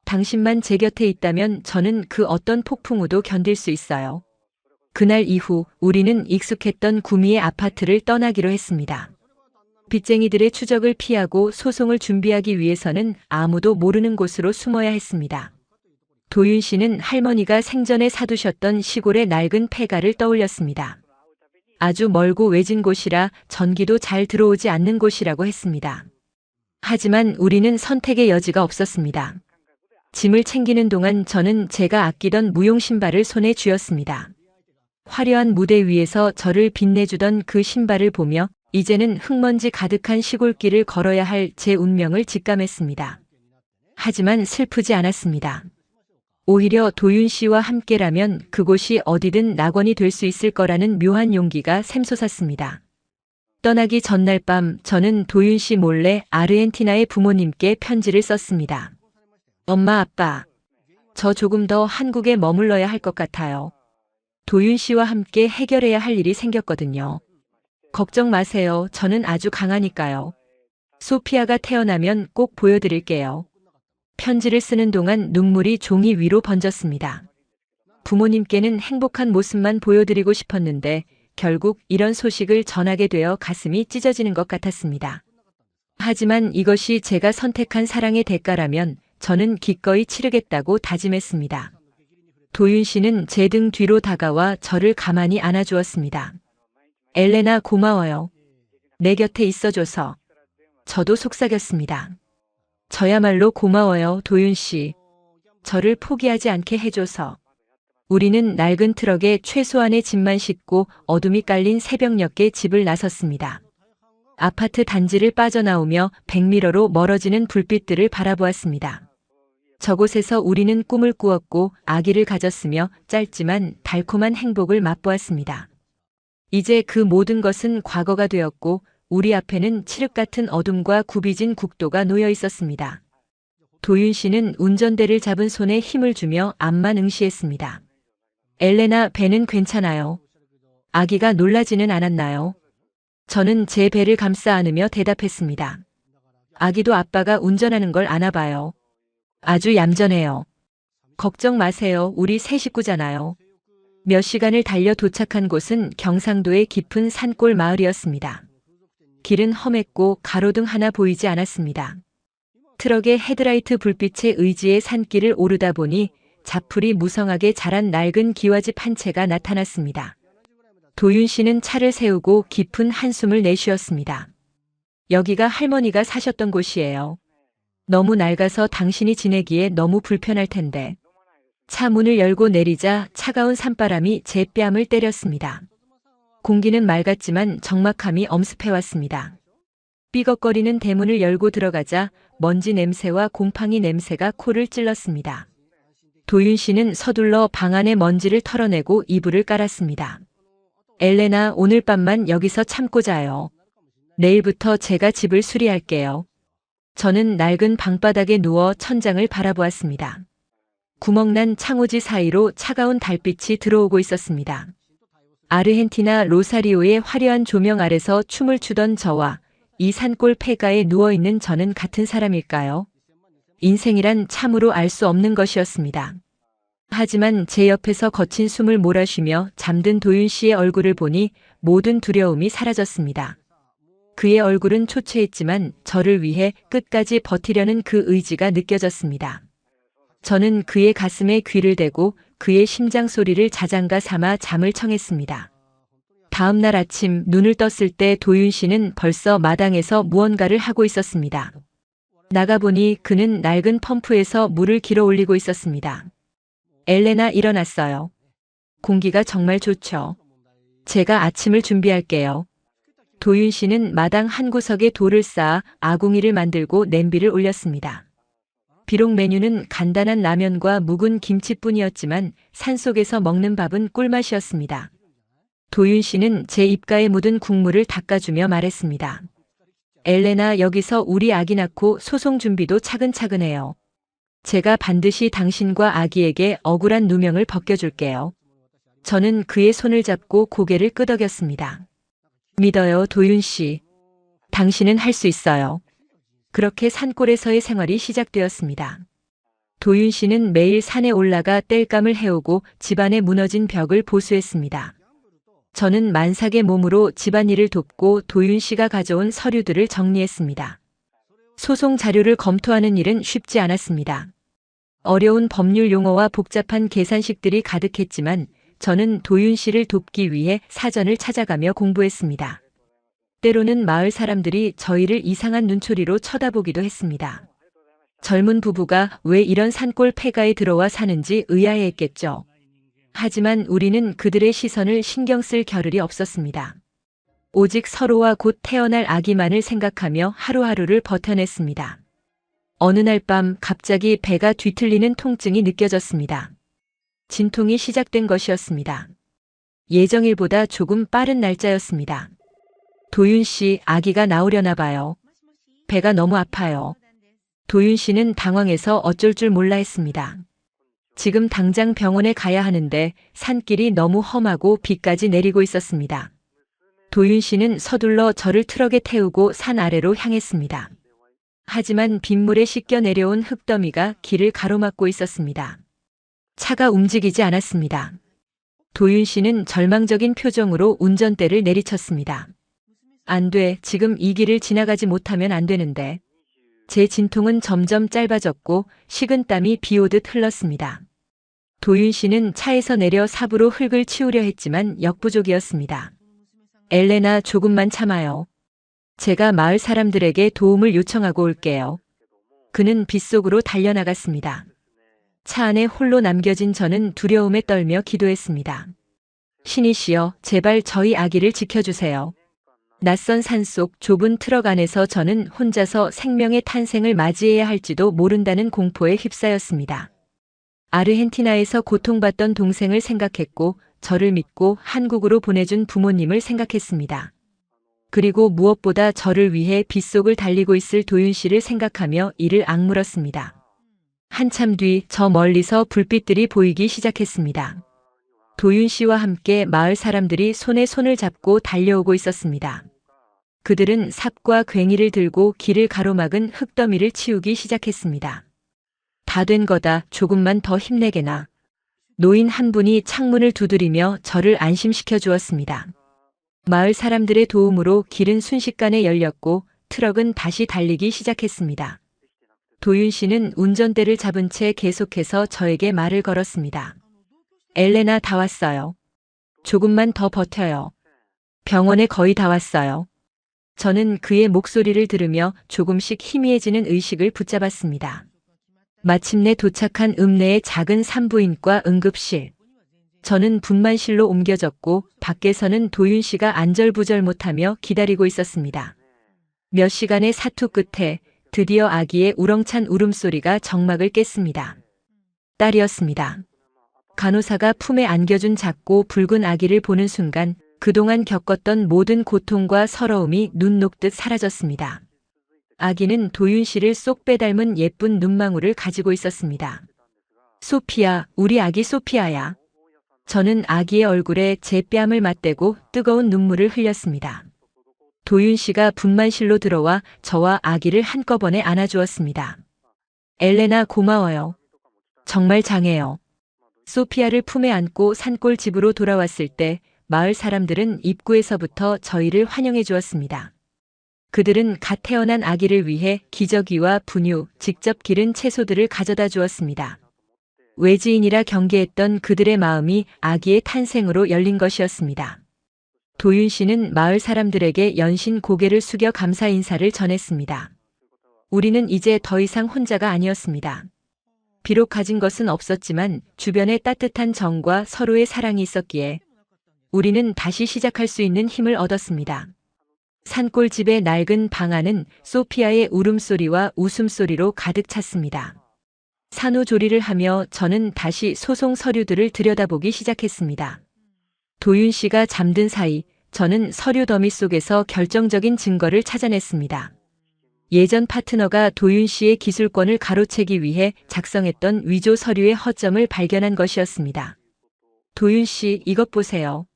당신만 제 곁에 있다면 저는 그 어떤 폭풍우도 견딜 수 있어요. 그날 이후 우리는 익숙했던 구미의 아파트를 떠나기로 했습니다. 빚쟁이들의 추적을 피하고 소송을 준비하기 위해서는 아무도 모르는 곳으로 숨어야 했습니다. 도윤 씨는 할머니가 생전에 사두셨던 시골의 낡은 폐가를 떠올렸습니다. 아주 멀고 외진 곳이라 전기도 잘 들어오지 않는 곳이라고 했습니다. 하지만 우리는 선택의 여지가 없었습니다. 짐을 챙기는 동안 저는 제가 아끼던 무용 신발을 손에 쥐었습니다. 화려한 무대 위에서 저를 빛내주던 그 신발을 보며 이제는 흙먼지 가득한 시골길을 걸어야 할 제 운명을 직감했습니다. 하지만 슬프지 않았습니다. 오히려 도윤 씨와 함께라면 그곳이 어디든 낙원이 될 수 있을 거라는 묘한 용기가 샘솟았습니다. 떠나기 전날 밤 저는 도윤 씨 몰래 아르헨티나의 부모님께 편지를 썼습니다. 엄마, 아빠, 저 조금 더 한국에 머물러야 할 것 같아요. 도윤 씨와 함께 해결해야 할 일이 생겼거든요. 걱정 마세요. 저는 아주 강하니까요. 소피아가 태어나면 꼭 보여드릴게요. 편지를 쓰는 동안 눈물이 종이 위로 번졌습니다. 부모님께는 행복한 모습만 보여드리고 싶었는데 결국 이런 소식을 전하게 되어 가슴이 찢어지는 것 같았습니다. 하지만 이것이 제가 선택한 사랑의 대가라면 저는 기꺼이 치르겠다고 다짐했습니다. 도윤 씨는 제 등 뒤로 다가와 저를 가만히 안아주었습니다. 엘레나, 고마워요. 내 곁에 있어줘서. 저도 속삭였습니다. 저야말로 고마워요, 도윤 씨. 저를 포기하지 않게 해줘서. 우리는 낡은 트럭에 최소한의 짐만 싣고 어둠이 깔린 새벽녘에 집을 나섰습니다. 아파트 단지를 빠져나오며 백미러로 멀어지는 불빛들을 바라보았습니다. 저곳에서 우리는 꿈을 꾸었고 아기를 가졌으며 짧지만 달콤한 행복을 맛보았습니다. 이제 그 모든 것은 과거가 되었고 우리 앞에는 칠흑 같은 어둠과 굽이진 국도가 놓여 있었습니다. 도윤 씨는 운전대를 잡은 손에 힘을 주며 암만 응시했습니다. 엘레나, 배는 괜찮아요. 아기가 놀라지는 않았나요? 저는 제 배를 감싸 안으며 대답했습니다. 아기도 아빠가 운전하는 걸 아나 봐요. 아주 얌전해요. 걱정 마세요. 우리 세 식구잖아요. 몇 시간을 달려 도착한 곳은 경상도의 깊은 산골 마을이었습니다. 길은 험했고 가로등 하나 보이지 않았습니다. 트럭의 헤드라이트 불빛에 의지의 산길을 오르다 보니 자풀이 무성하게 자란 낡은 기와집 한 채가 나타났습니다. 도윤 씨는 차를 세우고 깊은 한숨을 내쉬었습니다. 여기가 할머니가 사셨던 곳이에요. 너무 낡아서 당신이 지내기에 너무 불편할 텐데. 차 문을 열고 내리자 차가운 산바람이 제 뺨을 때렸습니다. 공기는 맑았지만 적막함이 엄습해왔습니다. 삐걱거리는 대문을 열고 들어가자 먼지 냄새와 곰팡이 냄새가 코를 찔렀습니다. 도윤 씨는 서둘러 방 안의 먼지를 털어내고 이불을 깔았습니다. 엘레나, 오늘 밤만 여기서 참고 자요. 내일부터 제가 집을 수리할게요. 저는 낡은 방바닥에 누워 천장을 바라보았습니다. 구멍난 창호지 사이로 차가운 달빛이 들어오고 있었습니다. 아르헨티나 로사리오의 화려한 조명 아래서 춤을 추던 저와 이 산골 폐가에 누워있는 저는 같은 사람일까요? 인생이란 참으로 알 수 없는 것이었습니다. 하지만 제 옆에서 거친 숨을 몰아쉬며 잠든 도윤 씨의 얼굴을 보니 모든 두려움이 사라졌습니다. 그의 얼굴은 초췌했지만 저를 위해 끝까지 버티려는 그 의지가 느껴졌습니다. 저는 그의 가슴에 귀를 대고 그의 심장 소리를 자장가 삼아 잠을 청했습니다. 다음 날 아침 눈을 떴을 때 도윤 씨는 벌써 마당에서 무언가를 하고 있었습니다. 나가보니 그는 낡은 펌프에서 물을 길어 올리고 있었습니다. 엘레나, 일어났어요. 공기가 정말 좋죠. 제가 아침을 준비할게요. 도윤 씨는 마당 한 구석에 돌을 쌓아 아궁이를 만들고 냄비를 올렸습니다. 비록 메뉴는 간단한 라면과 묵은 김치뿐이었지만 산속에서 먹는 밥은 꿀맛이었습니다. 도윤 씨는 제 입가에 묻은 국물을 닦아주며 말했습니다. 엘레나, 여기서 우리 아기 낳고 소송 준비도 차근차근 해요. 제가 반드시 당신과 아기에게 억울한 누명을 벗겨줄게요. 저는 그의 손을 잡고 고개를 끄덕였습니다. 믿어요, 도윤 씨. 당신은 할 수 있어요. 그렇게 산골에서의 생활이 시작되었습니다. 도윤 씨는 매일 산에 올라가 땔감을 해오고 집안의 무너진 벽을 보수했습니다. 저는 만삭의 몸으로 집안일을 돕고 도윤 씨가 가져온 서류들을 정리했습니다. 소송 자료를 검토하는 일은 쉽지 않았습니다. 어려운 법률 용어와 복잡한 계산식들이 가득했지만 저는 도윤 씨를 돕기 위해 사전을 찾아가며 공부했습니다. 때로는 마을 사람들이 저희를 이상한 눈초리로 쳐다보기도 했습니다. 젊은 부부가 왜 이런 산골 폐가에 들어와 사는지 의아해했겠죠. 하지만 우리는 그들의 시선을 신경 쓸 겨를이 없었습니다. 오직 서로와 곧 태어날 아기만을 생각하며 하루하루를 버텨냈습니다. 어느 날 밤 갑자기 배가 뒤틀리는 통증이 느껴졌습니다. 진통이 시작된 것이었습니다. 예정일보다 조금 빠른 날짜였습니다. 도윤 씨, 아기가 나오려나 봐요. 배가 너무 아파요. 도윤 씨는 당황해서 어쩔 줄 몰라 했습니다. 지금 당장 병원에 가야 하는데 산길이 너무 험하고 비까지 내리고 있었습니다. 도윤 씨는 서둘러 저를 트럭에 태우고 산 아래로 향했습니다. 하지만 빗물에 씻겨 내려온 흙더미가 길을 가로막고 있었습니다. 차가 움직이지 않았습니다. 도윤 씨는 절망적인 표정으로 운전대를 내리쳤습니다. 안 돼, 지금 이 길을 지나가지 못하면 안 되는데. 제 진통은 점점 짧아졌고 식은땀이 비오듯 흘렀습니다. 도윤 씨는 차에서 내려 삽으로 흙을 치우려 했지만 역부족이었습니다. 엘레나, 조금만 참아요. 제가 마을 사람들에게 도움을 요청하고 올게요. 그는 빗속으로 달려나갔습니다. 차 안에 홀로 남겨진 저는 두려움에 떨며 기도했습니다. 신이시여, 제발 저희 아기를 지켜주세요. 낯선 산속 좁은 트럭 안에서 저는 혼자서 생명의 탄생을 맞이해야 할지도 모른다는 공포에 휩싸였습니다. 아르헨티나에서 고통받던 동생을 생각했고 저를 믿고 한국으로 보내준 부모님을 생각했습니다. 그리고 무엇보다 저를 위해 빗속을 달리고 있을 도윤 씨를 생각하며 이를 악물었습니다. 한참 뒤 저 멀리서 불빛들이 보이기 시작했습니다. 도윤 씨와 함께 마을 사람들이 손에 손을 잡고 달려오고 있었습니다. 그들은 삽과 괭이를 들고 길을 가로막은 흙더미를 치우기 시작했습니다. 다 된 거다. 조금만 더 힘내게나. 노인 한 분이 창문을 두드리며 저를 안심시켜 주었습니다. 마을 사람들의 도움으로 길은 순식간에 열렸고 트럭은 다시 달리기 시작했습니다. 도윤 씨는 운전대를 잡은 채 계속해서 저에게 말을 걸었습니다. 엘레나, 다 왔어요. 조금만 더 버텨요. 병원에 거의 다 왔어요. 저는 그의 목소리를 들으며 조금씩 희미해지는 의식을 붙잡았습니다. 마침내 도착한 읍내의 작은 산부인과 응급실. 저는 분만실로 옮겨졌고 밖에서는 도윤 씨가 안절부절 못하며 기다리고 있었습니다. 몇 시간의 사투 끝에 드디어 아기의 우렁찬 울음소리가 정막을 깼습니다. 딸이었습니다. 간호사가 품에 안겨준 작고 붉은 아기를 보는 순간 그동안 겪었던 모든 고통과 서러움이 눈 녹듯 사라졌습니다. 아기는 도윤 씨를 쏙 빼닮은 예쁜 눈망울을 가지고 있었습니다. 소피아, 우리 아기 소피아야. 저는 아기의 얼굴에 제 뺨을 맞대고 뜨거운 눈물을 흘렸습니다. 도윤 씨가 분만실로 들어와 저와 아기를 한꺼번에 안아주었습니다. 엘레나, 고마워요. 정말 장해요. 소피아를 품에 안고 산골 집으로 돌아왔을 때 마을 사람들은 입구에서부터 저희를 환영해 주었습니다. 그들은 갓 태어난 아기를 위해 기저귀와 분유, 직접 기른 채소들을 가져다 주었습니다. 외지인이라 경계했던 그들의 마음이 아기의 탄생으로 열린 것이었습니다. 도윤 씨는 마을 사람들에게 연신 고개를 숙여 감사 인사를 전했습니다. 우리는 이제 더 이상 혼자가 아니었습니다. 비록 가진 것은 없었지만 주변에 따뜻한 정과 서로의 사랑이 있었기에 우리는 다시 시작할 수 있는 힘을 얻었습니다. 산골집의 낡은 방 안은 소피아의 울음소리와 웃음소리로 가득 찼습니다. 산후조리를 하며 저는 다시 소송 서류들을 들여다보기 시작했습니다. 도윤 씨가 잠든 사이 저는 서류 더미 속에서 결정적인 증거를 찾아냈습니다. 예전 파트너가 도윤 씨의 기술권을 가로채기 위해 작성했던 위조 서류의 허점을 발견한 것이었습니다. 도윤 씨, 이것 보세요.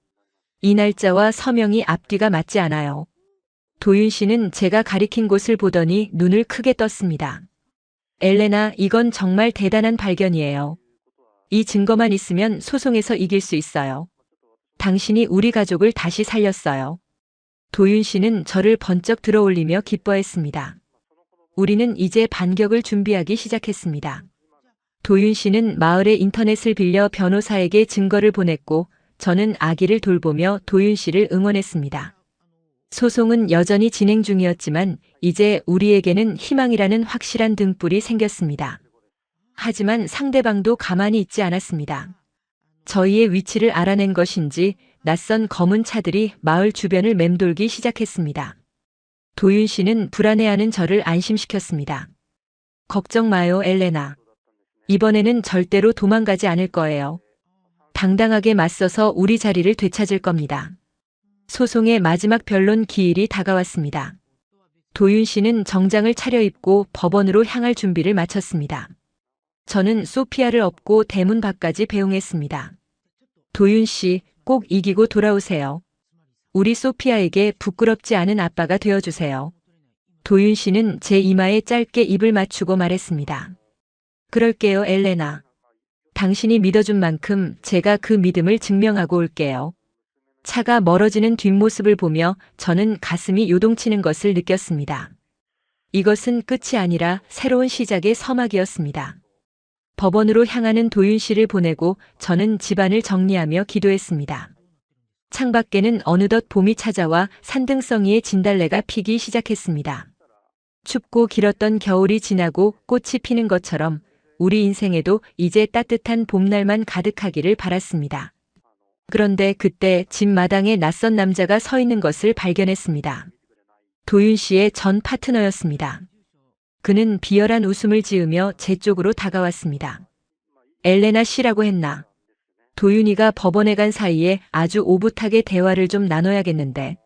이 날짜와 서명이 앞뒤가 맞지 않아요. 도윤 씨는 제가 가리킨 곳을 보더니 눈을 크게 떴습니다. 엘레나, 이건 정말 대단한 발견이에요. 이 증거만 있으면 소송에서 이길 수 있어요. 당신이 우리 가족을 다시 살렸어요. 도윤 씨는 저를 번쩍 들어올리며 기뻐했습니다. 우리는 이제 반격을 준비하기 시작했습니다. 도윤 씨는 마을의 인터넷을 빌려 변호사에게 증거를 보냈고 저는 아기를 돌보며 도윤 씨를 응원했습니다. 소송은 여전히 진행 중이었지만 이제 우리에게는 희망이라는 확실한 등불이 생겼습니다. 하지만 상대방도 가만히 있지 않았습니다. 저희의 위치를 알아낸 것인지 낯선 검은 차들이 마을 주변을 맴돌기 시작했습니다. 도윤 씨는 불안해하는 저를 안심시켰습니다. 걱정 마요, 엘레나. 이번에는 절대로 도망가지 않을 거예요. 당당하게 맞서서 우리 자리를 되찾을 겁니다. 소송의 마지막 변론 기일이 다가왔습니다. 도윤 씨는 정장을 차려입고 법원으로 향할 준비를 마쳤습니다. 저는 소피아를 업고 대문 밖까지 배웅했습니다. 도윤 씨, 꼭 이기고 돌아오세요. 우리 소피아에게 부끄럽지 않은 아빠가 되어주세요. 도윤 씨는 제 이마에 짧게 입을 맞추고 말했습니다. 그럴게요, 엘레나. 당신이 믿어준 만큼 제가 그 믿음을 증명하고 올게요. 차가 멀어지는 뒷모습을 보며 저는 가슴이 요동치는 것을 느꼈습니다. 이것은 끝이 아니라 새로운 시작의 서막이었습니다. 법원으로 향하는 도윤 씨를 보내고 저는 집안을 정리하며 기도했습니다. 창밖에는 어느덧 봄이 찾아와 산등성이의 진달래가 피기 시작했습니다. 춥고 길었던 겨울이 지나고 꽃이 피는 것처럼 우리 인생에도 이제 따뜻한 봄날만 가득하기를 바랐습니다. 그런데 그때 집 마당에 낯선 남자가 서 있는 것을 발견했습니다. 도윤 씨의 전 파트너였습니다. 그는 비열한 웃음을 지으며 제 쪽으로 다가왔습니다. 엘레나 씨라고 했나? 도윤이가 법원에 간 사이에 아주 오붓하게 대화를 좀 나눠야겠는데.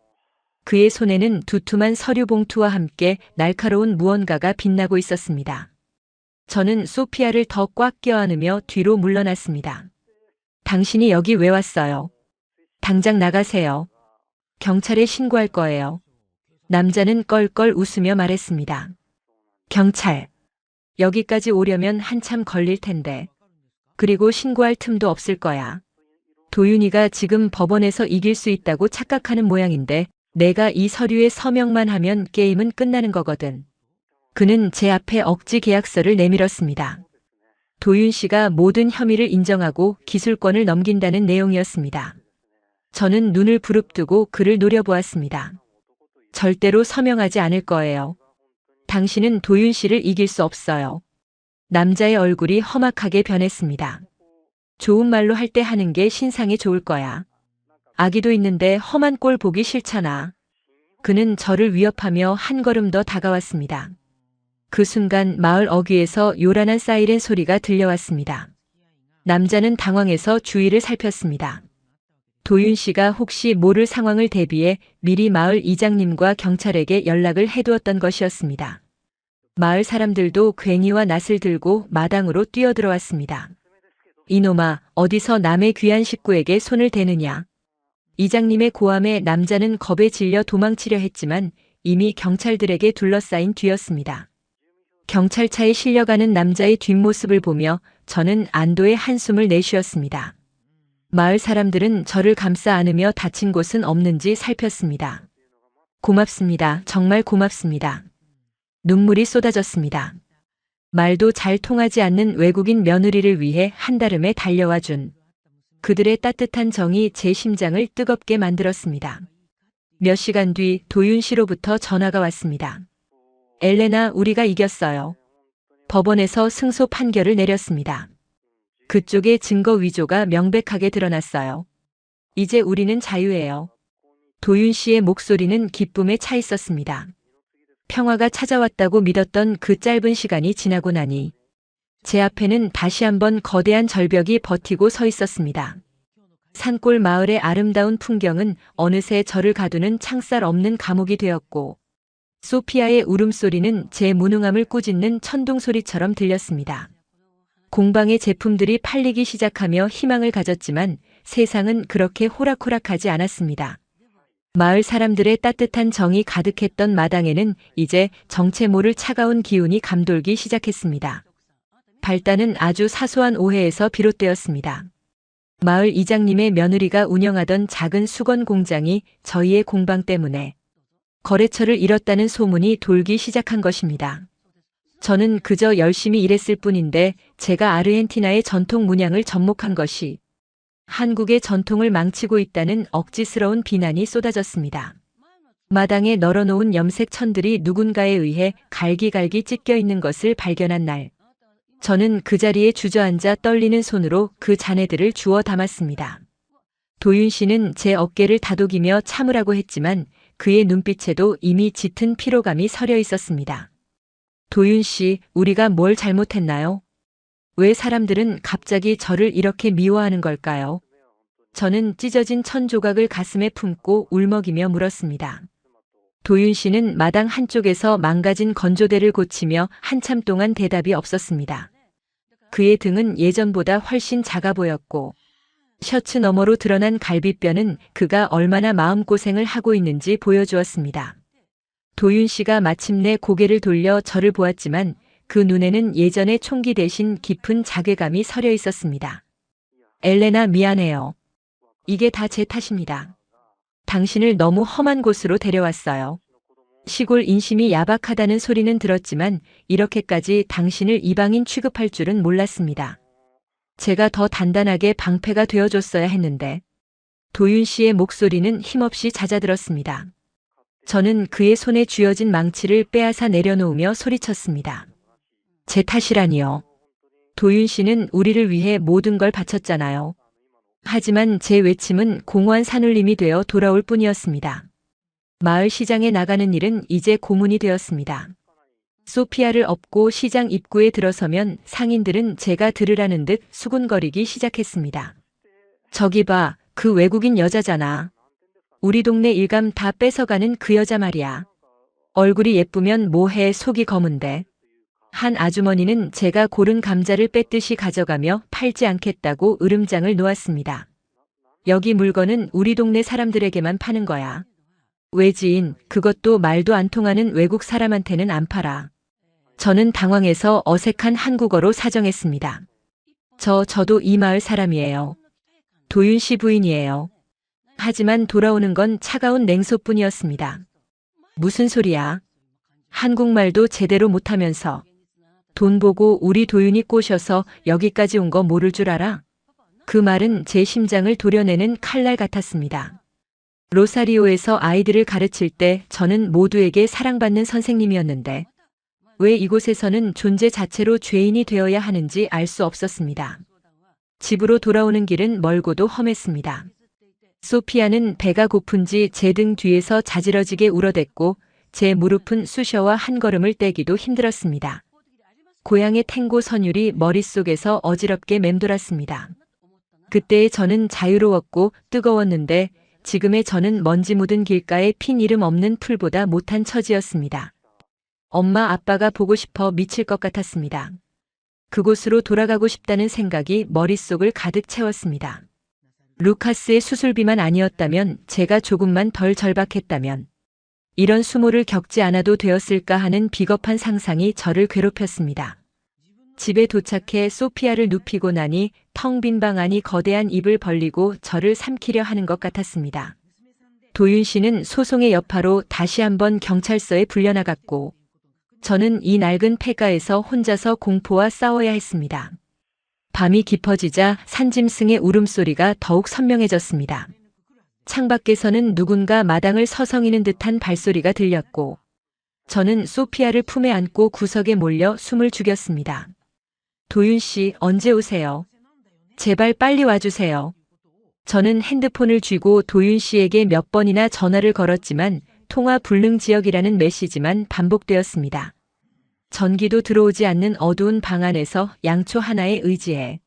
그의 손에는 두툼한 서류 봉투와 함께 날카로운 무언가가 빛나고 있었습니다. 저는 소피아를 더 꽉 껴안으며 뒤로 물러났습니다. 당신이 여기 왜 왔어요? 당장 나가세요. 경찰에 신고할 거예요. 남자는 껄껄 웃으며 말했습니다. 경찰. 여기까지 오려면 한참 걸릴 텐데. 그리고 신고할 틈도 없을 거야. 도윤이가 지금 법원에서 이길 수 있다고 착각하는 모양인데 내가 이 서류에 서명만 하면 게임은 끝나는 거거든. 그는 제 앞에 억지 계약서를 내밀었습니다. 도윤 씨가 모든 혐의를 인정하고 기술권을 넘긴다는 내용이었습니다. 저는 눈을 부릅뜨고 그를 노려보았습니다. 절대로 서명하지 않을 거예요. 당신은 도윤 씨를 이길 수 없어요. 남자의 얼굴이 험악하게 변했습니다. 좋은 말로 할 때 하는 게 신상에 좋을 거야. 아기도 있는데 험한 꼴 보기 싫잖아. 그는 저를 위협하며 한 걸음 더 다가왔습니다. 그 순간 마을 어귀에서 요란한 사이렌 소리가 들려왔습니다. 남자는 당황해서 주위를 살폈습니다. 도윤 씨가 혹시 모를 상황을 대비해 미리 마을 이장님과 경찰에게 연락을 해두었던 것이었습니다. 마을 사람들도 괭이와 낫을 들고 마당으로 뛰어들어왔습니다. 이놈아, 어디서 남의 귀한 식구에게 손을 대느냐. 이장님의 고함에 남자는 겁에 질려 도망치려 했지만 이미 경찰들에게 둘러싸인 뒤였습니다. 경찰차에 실려가는 남자의 뒷모습을 보며 저는 안도의 한숨을 내쉬었습니다. 마을 사람들은 저를 감싸 안으며 다친 곳은 없는지 살폈습니다. 고맙습니다. 정말 고맙습니다. 눈물이 쏟아졌습니다. 말도 잘 통하지 않는 외국인 며느리를 위해 한달음에 달려와 준 그들의 따뜻한 정이 제 심장을 뜨겁게 만들었습니다. 몇 시간 뒤 도윤 씨로부터 전화가 왔습니다. 엘레나, 우리가 이겼어요. 법원에서 승소 판결을 내렸습니다. 그쪽의 증거 위조가 명백하게 드러났어요. 이제 우리는 자유예요. 도윤 씨의 목소리는 기쁨에 차 있었습니다. 평화가 찾아왔다고 믿었던 그 짧은 시간이 지나고 나니 제 앞에는 다시 한번 거대한 절벽이 버티고 서 있었습니다. 산골 마을의 아름다운 풍경은 어느새 저를 가두는 창살 없는 감옥이 되었고 소피아의 울음소리는 제 무능함을 꾸짖는 천둥소리처럼 들렸습니다. 공방의 제품들이 팔리기 시작하며 희망을 가졌지만 세상은 그렇게 호락호락하지 않았습니다. 마을 사람들의 따뜻한 정이 가득했던 마당에는 이제 정체 모를 차가운 기운이 감돌기 시작했습니다. 발단은 아주 사소한 오해에서 비롯되었습니다. 마을 이장님의 며느리가 운영하던 작은 수건 공장이 저희의 공방 때문에 거래처를 잃었다는 소문이 돌기 시작한 것입니다. 저는 그저 열심히 일했을 뿐인데 제가 아르헨티나의 전통 문양을 접목한 것이 한국의 전통을 망치고 있다는 억지스러운 비난이 쏟아졌습니다. 마당에 널어놓은 염색 천들이 누군가에 의해 갈기갈기 찢겨 있는 것을 발견한 날, 저는 그 자리에 주저앉아 떨리는 손으로 그 잔해들을 주워 담았습니다. 도윤 씨는 제 어깨를 다독이며 참으라고 했지만 그의 눈빛에도 이미 짙은 피로감이 서려 있었습니다. 도윤 씨, 우리가 뭘 잘못했나요? 왜 사람들은 갑자기 저를 이렇게 미워하는 걸까요? 저는 찢어진 천 조각을 가슴에 품고 울먹이며 물었습니다. 도윤 씨는 마당 한쪽에서 망가진 건조대를 고치며 한참 동안 대답이 없었습니다. 그의 등은 예전보다 훨씬 작아 보였고 셔츠 너머로 드러난 갈비뼈는 그가 얼마나 마음고생을 하고 있는지 보여주었습니다. 도윤 씨가 마침내 고개를 돌려 저를 보았지만 그 눈에는 예전의 총기 대신 깊은 자괴감이 서려 있었습니다. 엘레나, 미안해요. 이게 다 제 탓입니다. 당신을 너무 험한 곳으로 데려왔어요. 시골 인심이 야박하다는 소리는 들었지만 이렇게까지 당신을 이방인 취급할 줄은 몰랐습니다. 제가 더 단단하게 방패가 되어줬어야 했는데. 도윤 씨의 목소리는 힘없이 잦아들었습니다. 저는 그의 손에 쥐어진 망치를 빼앗아 내려놓으며 소리쳤습니다. 제 탓이라니요. 도윤 씨는 우리를 위해 모든 걸 바쳤잖아요. 하지만 제 외침은 공허한 산울림이 되어 돌아올 뿐이었습니다. 마을 시장에 나가는 일은 이제 고문이 되었습니다. 소피아를 업고 시장 입구에 들어서면 상인들은 제가 들으라는 듯 수군거리기 시작했습니다. 저기 봐, 그 외국인 여자잖아. 우리 동네 일감 다 뺏어가는 그 여자 말이야. 얼굴이 예쁘면 뭐해, 속이 검은데. 한 아주머니는 제가 고른 감자를 뺏듯이 가져가며 팔지 않겠다고 으름장을 놓았습니다. 여기 물건은 우리 동네 사람들에게만 파는 거야. 외지인, 그것도 말도 안 통하는 외국 사람한테는 안 팔아. 저는 당황해서 어색한 한국어로 사정했습니다. 저도 이 마을 사람이에요. 도윤 씨 부인이에요. 하지만 돌아오는 건 차가운 냉소뿐이었습니다. 무슨 소리야? 한국말도 제대로 못하면서. 돈 보고 우리 도윤이 꼬셔서 여기까지 온 거 모를 줄 알아? 그 말은 제 심장을 도려내는 칼날 같았습니다. 로사리오에서 아이들을 가르칠 때 저는 모두에게 사랑받는 선생님이었는데 왜 이곳에서는 존재 자체로 죄인이 되어야 하는지 알 수 없었습니다. 집으로 돌아오는 길은 멀고도 험했습니다. 소피아는 배가 고픈지 제 등 뒤에서 자지러지게 울어댔고 제 무릎은 쑤셔와 한 걸음을 떼기도 힘들었습니다. 고향의 탱고 선율이 머릿속에서 어지럽게 맴돌았습니다. 그때의 저는 자유로웠고 뜨거웠는데 지금의 저는 먼지 묻은 길가에 핀 이름 없는 풀보다 못한 처지였습니다. 엄마 아빠가 보고 싶어 미칠 것 같았습니다. 그곳으로 돌아가고 싶다는 생각이 머릿속을 가득 채웠습니다. 루카스의 수술비만 아니었다면, 제가 조금만 덜 절박했다면 이런 수모를 겪지 않아도 되었을까 하는 비겁한 상상이 저를 괴롭혔습니다. 집에 도착해 소피아를 눕히고 나니 텅 빈 방 안이 거대한 입을 벌리고 저를 삼키려 하는 것 같았습니다. 도윤 씨는 소송의 여파로 다시 한번 경찰서에 불려나갔고 저는 이 낡은 폐가에서 혼자서 공포와 싸워야 했습니다. 밤이 깊어지자 산짐승의 울음소리가 더욱 선명해졌습니다. 창밖에서는 누군가 마당을 서성이는 듯한 발소리가 들렸고 저는 소피아를 품에 안고 구석에 몰려 숨을 죽였습니다. 도윤 씨, 언제 오세요? 제발 빨리 와주세요. 저는 핸드폰을 쥐고 도윤 씨에게 몇 번이나 전화를 걸었지만 통화 불능 지역이라는 메시지만 반복되었습니다. 전기도 들어오지 않는 어두운 방 안에서 양초 하나에 의지해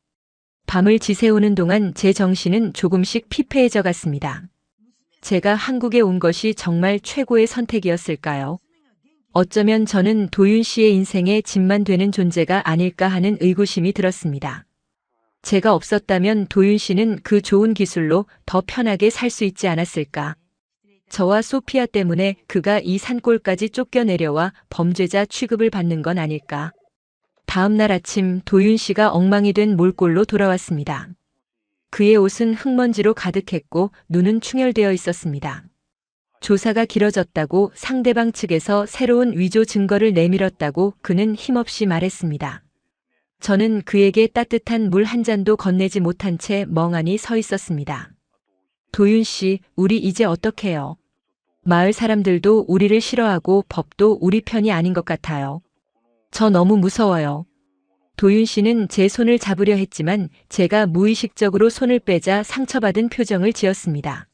밤을 지새우는 동안 제 정신은 조금씩 피폐해져 갔습니다. 제가 한국에 온 것이 정말 최고의 선택이었을까요? 어쩌면 저는 도윤 씨의 인생에 짐만 되는 존재가 아닐까 하는 의구심이 들었습니다. 제가 없었다면 도윤 씨는 그 좋은 기술로 더 편하게 살 수 있지 않았을까? 저와 소피아 때문에 그가 이 산골까지 쫓겨내려와 범죄자 취급을 받는 건 아닐까? 다음 날 아침 도윤 씨가 엉망이 된 몰골로 돌아왔습니다. 그의 옷은 흙먼지로 가득했고 눈은 충혈되어 있었습니다. 조사가 길어졌다고 상대방 측에서 새로운 위조 증거를 내밀었다고 그는 힘없이 말했습니다. 저는 그에게 따뜻한 물 한 잔도 건네지 못한 채 멍하니 서 있었습니다. 도윤 씨, 우리 이제 어떡해요? 마을 사람들도 우리를 싫어하고 법도 우리 편이 아닌 것 같아요. 저 너무 무서워요. 도윤 씨는 제 손을 잡으려 했지만 제가 무의식적으로 손을 빼자 상처받은 표정을 지었습니다.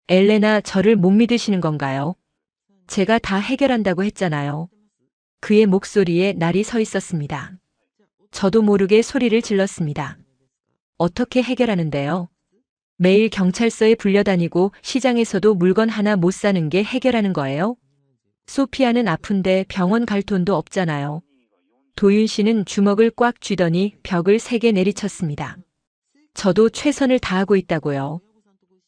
엘레나, 저를 못 믿으시는 건가요? 제가 다 해결한다고 했잖아요. 그의 목소리에 날이 서 있었습니다. 저도 모르게 소리를 질렀습니다. 어떻게 해결하는데요? 매일 경찰서에 불려다니고 시장에서도 물건 하나 못 사는 게 해결하는 거예요? 소피아는 아픈데 병원 갈 돈도 없잖아요. 도윤 씨는 주먹을 꽉 쥐더니 벽을 세게 내리쳤습니다. 저도 최선을 다하고 있다고요.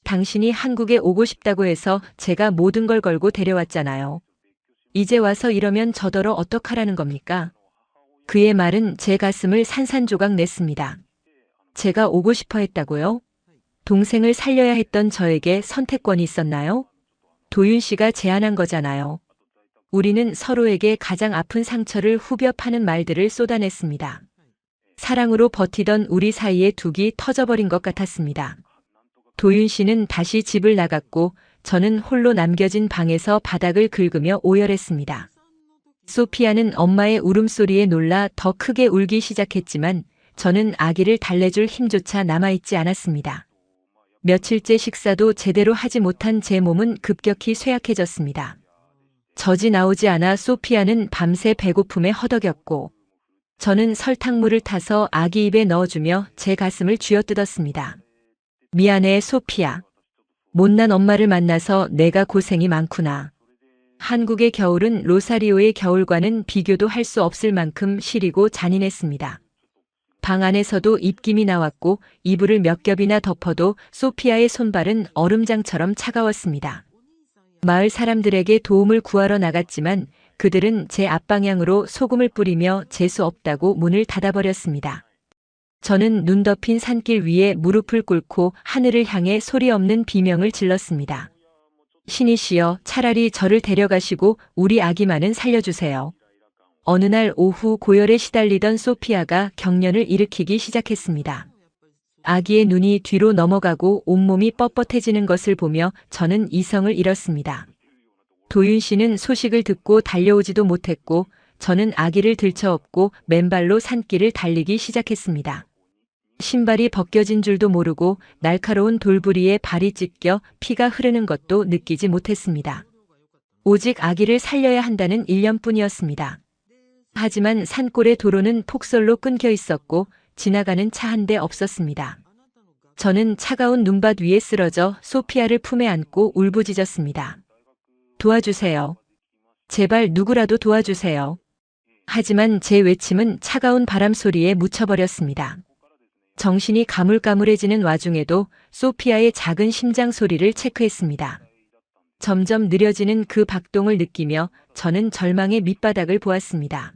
당신이 한국에 오고 싶다고 해서 제가 모든 걸 걸고 데려왔잖아요. 이제 와서 이러면 저더러 어떡하라는 겁니까? 그의 말은 제 가슴을 산산조각 냈습니다. 제가 오고 싶어 했다고요? 동생을 살려야 했던 저에게 선택권이 있었나요? 도윤 씨가 제안한 거잖아요. 우리는 서로에게 가장 아픈 상처를 후벼 파는 말들을 쏟아냈습니다. 사랑으로 버티던 우리 사이의 둑이 터져버린 것 같았습니다. 도윤 씨는 다시 집을 나갔고 저는 홀로 남겨진 방에서 바닥을 긁으며 오열했습니다. 소피아는 엄마의 울음소리에 놀라 더 크게 울기 시작했지만 저는 아기를 달래줄 힘조차 남아있지 않았습니다. 며칠째 식사도 제대로 하지 못한 제 몸은 급격히 쇠약해졌습니다. 젖이 나오지 않아 소피아는 밤새 배고픔에 허덕였고, 저는 설탕물을 타서 아기 입에 넣어주며 제 가슴을 쥐어뜯었습니다. 미안해, 소피아. 못난 엄마를 만나서 내가 고생이 많구나. 한국의 겨울은 로사리오의 겨울과는 비교도 할 수 없을 만큼 시리고 잔인했습니다. 방 안에서도 입김이 나왔고 이불을 몇 겹이나 덮어도 소피아의 손발은 얼음장처럼 차가웠습니다. 마을 사람들에게 도움을 구하러 나갔지만 그들은 제 앞방향으로 소금을 뿌리며 재수 없다고 문을 닫아버렸습니다. 저는 눈 덮인 산길 위에 무릎을 꿇고 하늘을 향해 소리 없는 비명을 질렀습니다. 신이시여, 차라리 저를 데려가시고 우리 아기만은 살려주세요. 어느 날 오후 고열에 시달리던 소피아가 경련을 일으키기 시작했습니다. 아기의 눈이 뒤로 넘어가고 온몸이 뻣뻣해지는 것을 보며 저는 이성을 잃었습니다. 도윤 씨는 소식을 듣고 달려오지도 못했고 저는 아기를 들쳐업고 맨발로 산길을 달리기 시작했습니다. 신발이 벗겨진 줄도 모르고 날카로운 돌부리에 발이 찢겨 피가 흐르는 것도 느끼지 못했습니다. 오직 아기를 살려야 한다는 일념뿐이었습니다. 하지만 산골의 도로는 폭설로 끊겨 있었고 지나가는 차 한 대 없었습니다. 저는 차가운 눈밭 위에 쓰러져 소피아를 품에 안고 울부짖었습니다. 도와주세요. 제발 누구라도 도와주세요. 하지만 제 외침은 차가운 바람 소리에 묻혀버렸습니다. 정신이 가물가물해지는 와중에도 소피아의 작은 심장 소리를 체크했습니다. 점점 느려지는 그 박동을 느끼며 저는 절망의 밑바닥을 보았습니다.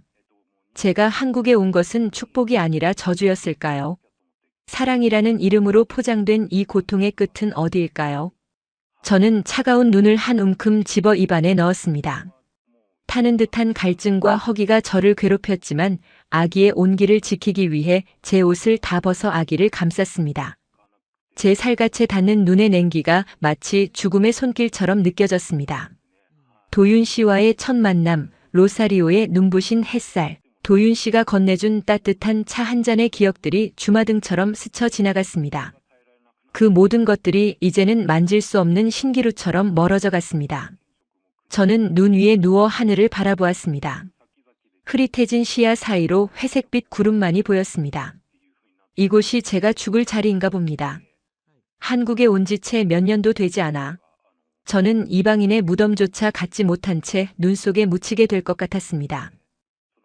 제가 한국에 온 것은 축복이 아니라 저주였을까요? 사랑이라는 이름으로 포장된 이 고통의 끝은 어디일까요? 저는 차가운 눈을 한 움큼 집어 입안에 넣었습니다. 타는 듯한 갈증과 허기가 저를 괴롭혔지만 아기의 온기를 지키기 위해 제 옷을 다 벗어 아기를 감쌌습니다. 제 살갗에 닿는 눈의 냉기가 마치 죽음의 손길처럼 느껴졌습니다. 도윤 씨와의 첫 만남, 로사리오의 눈부신 햇살, 도윤 씨가 건네준 따뜻한 차 한 잔의 기억들이 주마등처럼 스쳐 지나갔습니다. 그 모든 것들이 이제는 만질 수 없는 신기루처럼 멀어져 갔습니다. 저는 눈 위에 누워 하늘을 바라보았습니다. 흐릿해진 시야 사이로 회색빛 구름만이 보였습니다. 이곳이 제가 죽을 자리인가 봅니다. 한국에 온 지 채 몇 년도 되지 않아 저는 이방인의 무덤조차 갖지 못한 채 눈 속에 묻히게 될 것 같았습니다.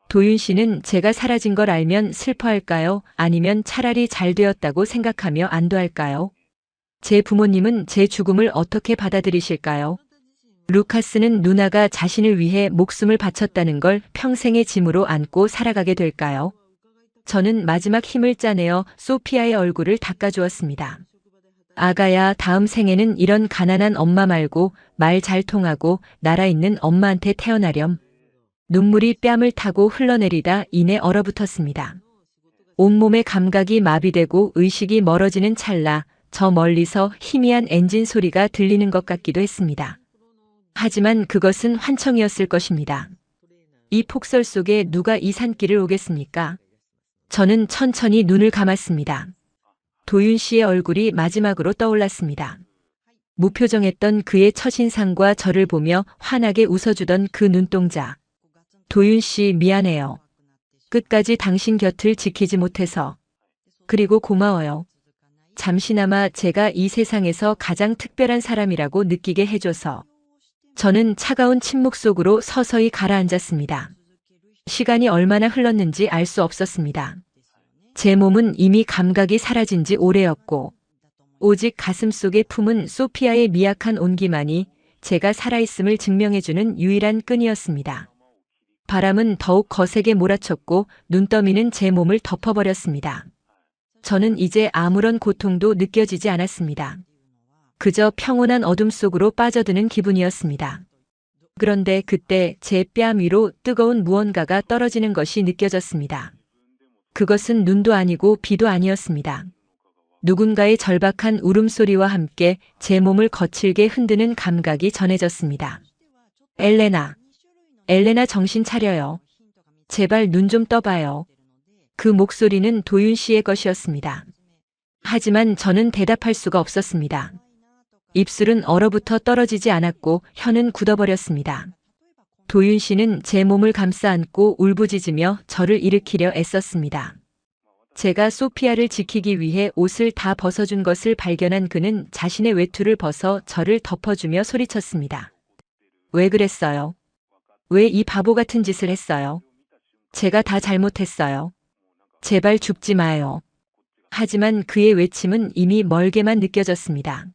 도윤 씨는 제가 사라진 걸 알면 슬퍼할까요? 아니면 차라리 잘 되었다고 생각하며 안도할까요? 제 부모님은 제 죽음을 어떻게 받아들이실까요? 루카스는 누나가 자신을 위해 목숨을 바쳤다는 걸 평생의 짐으로 안고 살아가게 될까요? 저는 마지막 힘을 짜내어 소피아의 얼굴을 닦아주었습니다. 아가야, 다음 생에는 이런 가난한 엄마 말고 말 잘 통하고 날아있는 엄마한테 태어나렴. 눈물이 뺨을 타고 흘러내리다 이내 얼어붙었습니다. 온몸의 감각이 마비되고 의식이 멀어지는 찰나 저 멀리서 희미한 엔진 소리가 들리는 것 같기도 했습니다. 하지만 그것은 환청이었을 것입니다. 이 폭설 속에 누가 이 산길을 오겠습니까? 저는 천천히 눈을 감았습니다. 도윤 씨의 얼굴이 마지막으로 떠올랐습니다. 무표정했던 그의 첫인상과 저를 보며 환하게 웃어주던 그 눈동자. 도윤 씨, 미안해요. 끝까지 당신 곁을 지키지 못해서. 그리고 고마워요. 잠시나마 제가 이 세상에서 가장 특별한 사람이라고 느끼게 해줘서. 저는 차가운 침묵 속으로 서서히 가라앉았습니다. 시간이 얼마나 흘렀는지 알 수 없었습니다. 제 몸은 이미 감각이 사라진 지 오래였고 오직 가슴 속에 품은 소피아의 미약한 온기만이 제가 살아있음을 증명해주는 유일한 끈이었습니다. 바람은 더욱 거세게 몰아쳤고 눈더미는 제 몸을 덮어버렸습니다. 저는 이제 아무런 고통도 느껴지지 않았습니다. 그저 평온한 어둠 속으로 빠져드는 기분이었습니다. 그런데 그때 제 뺨 위로 뜨거운 무언가가 떨어지는 것이 느껴졌습니다. 그것은 눈도 아니고 비도 아니었습니다. 누군가의 절박한 울음소리와 함께 제 몸을 거칠게 흔드는 감각이 전해졌습니다. 엘레나. 엘레나, 정신 차려요. 제발 눈 좀 떠봐요. 그 목소리는 도윤 씨의 것이었습니다. 하지만 저는 대답할 수가 없었습니다. 입술은 얼어붙어 떨어지지 않았고 혀는 굳어버렸습니다. 도윤 씨는 제 몸을 감싸 안고 울부짖으며 저를 일으키려 애썼습니다. 제가 소피아를 지키기 위해 옷을 다 벗어준 것을 발견한 그는 자신의 외투를 벗어 저를 덮어주며 소리쳤습니다. 왜 그랬어요? 왜 이 바보 같은 짓을 했어요? 제가 다 잘못했어요. 제발 죽지 마요. 하지만 그의 외침은 이미 멀게만 느껴졌습니다.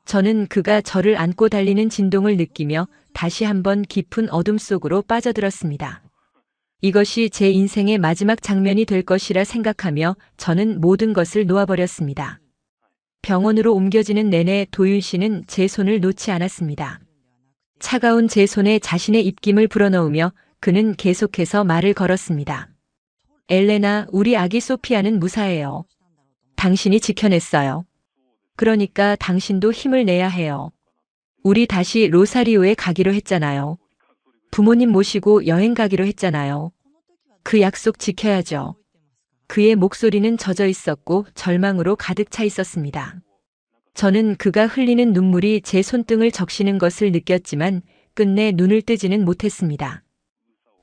저는 그가 저를 안고 달리는 진동을 느끼며 다시 한번 깊은 어둠 속으로 빠져들었습니다. 이것이 제 인생의 마지막 장면이 될 것이라 생각하며 저는 모든 것을 놓아버렸습니다. 병원으로 옮겨지는 내내 도윤 씨는 제 손을 놓지 않았습니다. 차가운 제 손에 자신의 입김을 불어넣으며 그는 계속해서 말을 걸었습니다. 엘레나, 우리 아기 소피아는 무사해요. 당신이 지켜냈어요. 그러니까 당신도 힘을 내야 해요. 우리 다시 로사리오에 가기로 했잖아요. 부모님 모시고 여행 가기로 했잖아요. 그 약속 지켜야죠. 그의 목소리는 젖어 있었고 절망으로 가득 차 있었습니다. 저는 그가 흘리는 눈물이 제 손등을 적시는 것을 느꼈지만 끝내 눈을 뜨지는 못했습니다.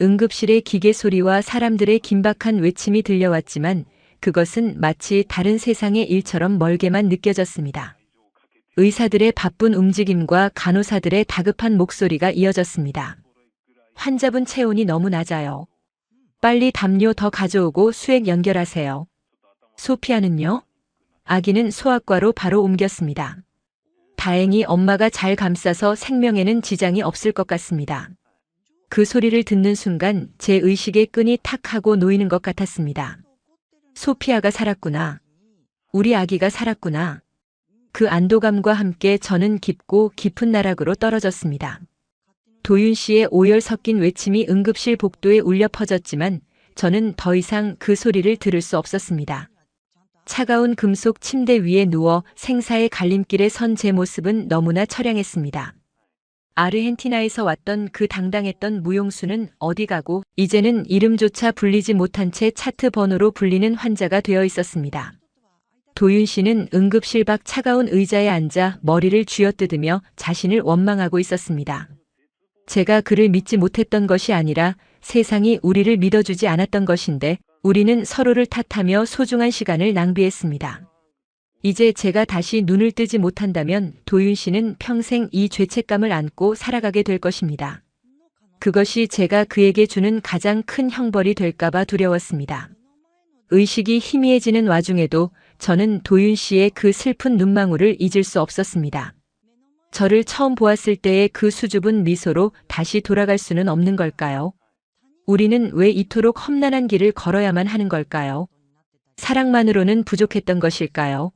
응급실의 기계 소리와 사람들의 긴박한 외침이 들려왔지만 그것은 마치 다른 세상의 일처럼 멀게만 느껴졌습니다. 의사들의 바쁜 움직임과 간호사들의 다급한 목소리가 이어졌습니다. 환자분 체온이 너무 낮아요. 빨리 담요 더 가져오고 수액 연결하세요. 소피아는요? 아기는 소아과로 바로 옮겼습니다. 다행히 엄마가 잘 감싸서 생명에는 지장이 없을 것 같습니다. 그 소리를 듣는 순간 제 의식의 끈이 탁 하고 놓이는 것 같았습니다. 소피아가 살았구나. 우리 아기가 살았구나. 그 안도감과 함께 저는 깊고 깊은 나락으로 떨어졌습니다. 도윤 씨의 오열 섞인 외침이 응급실 복도에 울려 퍼졌지만 저는 더 이상 그 소리를 들을 수 없었습니다. 차가운 금속 침대 위에 누워 생사의 갈림길에 선 제 모습은 너무나 처량했습니다. 아르헨티나에서 왔던 그 당당했던 무용수는 어디 가고 이제는 이름조차 불리지 못한 채 차트 번호로 불리는 환자가 되어 있었습니다. 도윤 씨는 응급실 밖 차가운 의자에 앉아 머리를 쥐어뜯으며 자신을 원망하고 있었습니다. 제가 그를 믿지 못했던 것이 아니라 세상이 우리를 믿어주지 않았던 것인데 우리는 서로를 탓하며 소중한 시간을 낭비했습니다. 이제 제가 다시 눈을 뜨지 못한다면 도윤 씨는 평생 이 죄책감을 안고 살아가게 될 것입니다. 그것이 제가 그에게 주는 가장 큰 형벌이 될까봐 두려웠습니다. 의식이 희미해지는 와중에도 저는 도윤 씨의 그 슬픈 눈망울을 잊을 수 없었습니다. 저를 처음 보았을 때의 그 수줍은 미소로 다시 돌아갈 수는 없는 걸까요? 우리는 왜 이토록 험난한 길을 걸어야만 하는 걸까요? 사랑만으로는 부족했던 것일까요?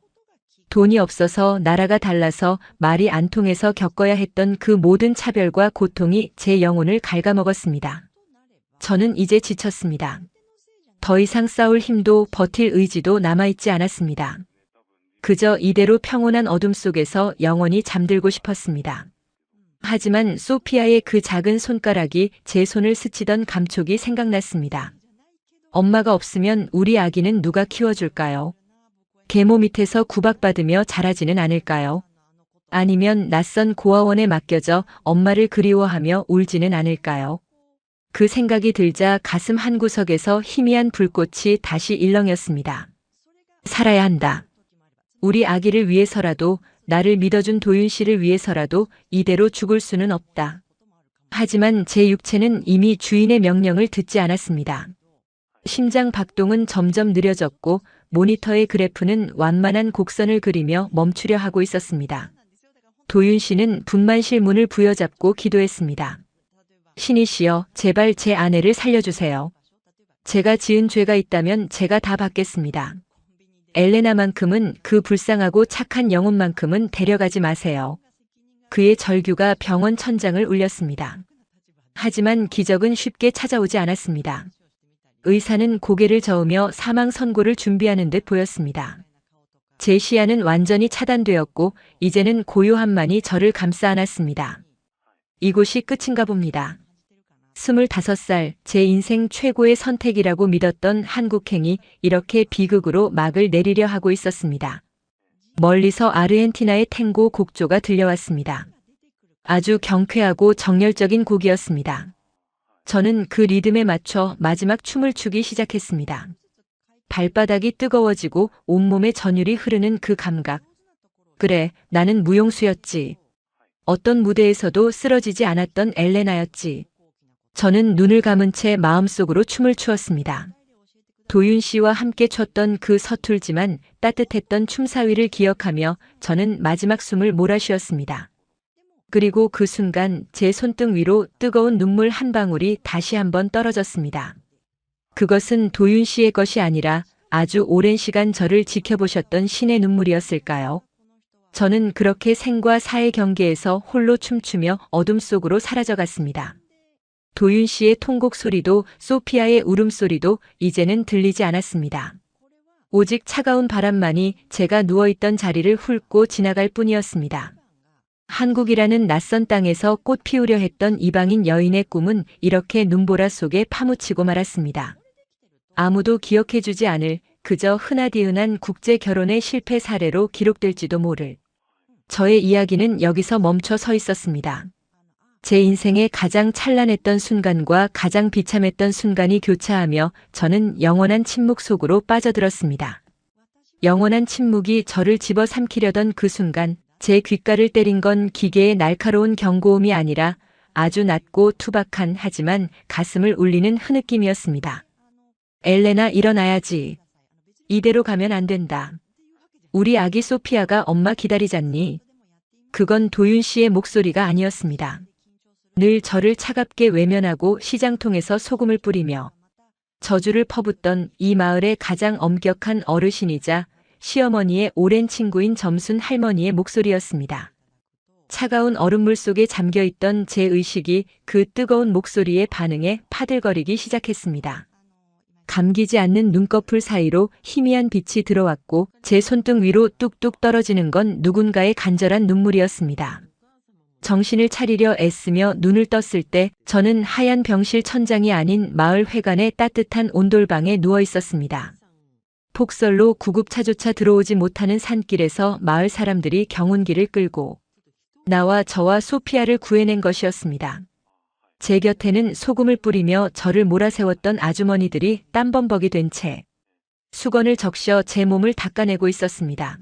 돈이 없어서 나라가 달라서 말이 안 통해서 겪어야 했던 그 모든 차별과 고통이 제 영혼을 갉아먹었습니다. 저는 이제 지쳤습니다. 더 이상 싸울 힘도 버틸 의지도 남아있지 않았습니다. 그저 이대로 평온한 어둠 속에서 영원히 잠들고 싶었습니다. 하지만 소피아의 그 작은 손가락이 제 손을 스치던 감촉이 생각났습니다. 엄마가 없으면 우리 아기는 누가 키워줄까요? 계모 밑에서 구박받으며 자라지는 않을까요? 아니면 낯선 고아원에 맡겨져 엄마를 그리워하며 울지는 않을까요? 그 생각이 들자 가슴 한구석에서 희미한 불꽃이 다시 일렁였습니다. 살아야 한다. 우리 아기를 위해서라도, 나를 믿어준 도윤 씨를 위해서라도 이대로 죽을 수는 없다. 하지만 제 육체는 이미 주인의 명령을 듣지 않았습니다. 심장 박동은 점점 느려졌고 모니터의 그래프는 완만한 곡선을 그리며 멈추려 하고 있었습니다. 도윤 씨는 분만실 문을 부여잡고 기도했습니다. 신이시여, 제발 제 아내를 살려주세요. 제가 지은 죄가 있다면 제가 다 받겠습니다. 엘레나만큼은, 그 불쌍하고 착한 영혼만큼은 데려가지 마세요. 그의 절규가 병원 천장을 울렸습니다. 하지만 기적은 쉽게 찾아오지 않았습니다. 의사는 고개를 저으며 사망 선고를 준비하는 듯 보였습니다. 제 시야는 완전히 차단되었고 이제는 고요함만이 저를 감싸 안았습니다. 이곳이 끝인가 봅니다. 25살 제 인생 최고의 선택이라고 믿었던 한국행이 이렇게 비극으로 막을 내리려 하고 있었습니다. 멀리서 아르헨티나의 탱고 곡조가 들려왔습니다. 아주 경쾌하고 정열적인 곡이었습니다. 저는 그 리듬에 맞춰 마지막 춤을 추기 시작했습니다. 발바닥이 뜨거워지고 온몸에 전율이 흐르는 그 감각. 그래, 나는 무용수였지. 어떤 무대에서도 쓰러지지 않았던 엘레나였지. 저는 눈을 감은 채 마음속으로 춤을 추었습니다. 도윤 씨와 함께 췄던 그 서툴지만 따뜻했던 춤사위를 기억하며 저는 마지막 숨을 몰아쉬었습니다. 그리고 그 순간 제 손등 위로 뜨거운 눈물 한 방울이 다시 한번 떨어졌습니다. 그것은 도윤 씨의 것이 아니라 아주 오랜 시간 저를 지켜보셨던 신의 눈물이었을까요? 저는 그렇게 생과 사의 경계에서 홀로 춤추며 어둠 속으로 사라져갔습니다. 도윤 씨의 통곡 소리도 소피아의 울음소리도 이제는 들리지 않았습니다. 오직 차가운 바람만이 제가 누워있던 자리를 훑고 지나갈 뿐이었습니다. 한국이라는 낯선 땅에서 꽃 피우려 했던 이방인 여인의 꿈은 이렇게 눈보라 속에 파묻히고 말았습니다. 아무도 기억해주지 않을 그저 흔하디흔한 국제 결혼의 실패 사례로 기록될지도 모를. 저의 이야기는 여기서 멈춰 서 있었습니다. 제 인생의 가장 찬란했던 순간과 가장 비참했던 순간이 교차하며 저는 영원한 침묵 속으로 빠져들었습니다. 영원한 침묵이 저를 집어삼키려던 그 순간 제 귓가를 때린 건 기계의 날카로운 경고음이 아니라 아주 낮고 투박한 하지만 가슴을 울리는 흐느낌이었습니다. 엘레나, 일어나야지. 이대로 가면 안 된다. 우리 아기 소피아가 엄마 기다리잖니. 그건 도윤 씨의 목소리가 아니었습니다. 늘 저를 차갑게 외면하고 시장통에서 소금을 뿌리며 저주를 퍼붓던 이 마을의 가장 엄격한 어르신이자 시어머니의 오랜 친구인 점순 할머니의 목소리였습니다. 차가운 얼음물 속에 잠겨있던 제 의식이 그 뜨거운 목소리에 반응해 파들거리기 시작했습니다. 감기지 않는 눈꺼풀 사이로 희미한 빛이 들어왔고 제 손등 위로 뚝뚝 떨어지는 건 누군가의 간절한 눈물이었습니다. 정신을 차리려 애쓰며 눈을 떴을 때 저는 하얀 병실 천장이 아닌 마을 회관의 따뜻한 온돌방에 누워 있었습니다. 폭설로 구급차조차 들어오지 못하는 산길에서 마을 사람들이 경운기를 끌고 나와 저와 소피아를 구해낸 것이었습니다. 제 곁에는 소금을 뿌리며 저를 몰아세웠던 아주머니들이 땀범벅이 된 채 수건을 적셔 제 몸을 닦아내고 있었습니다.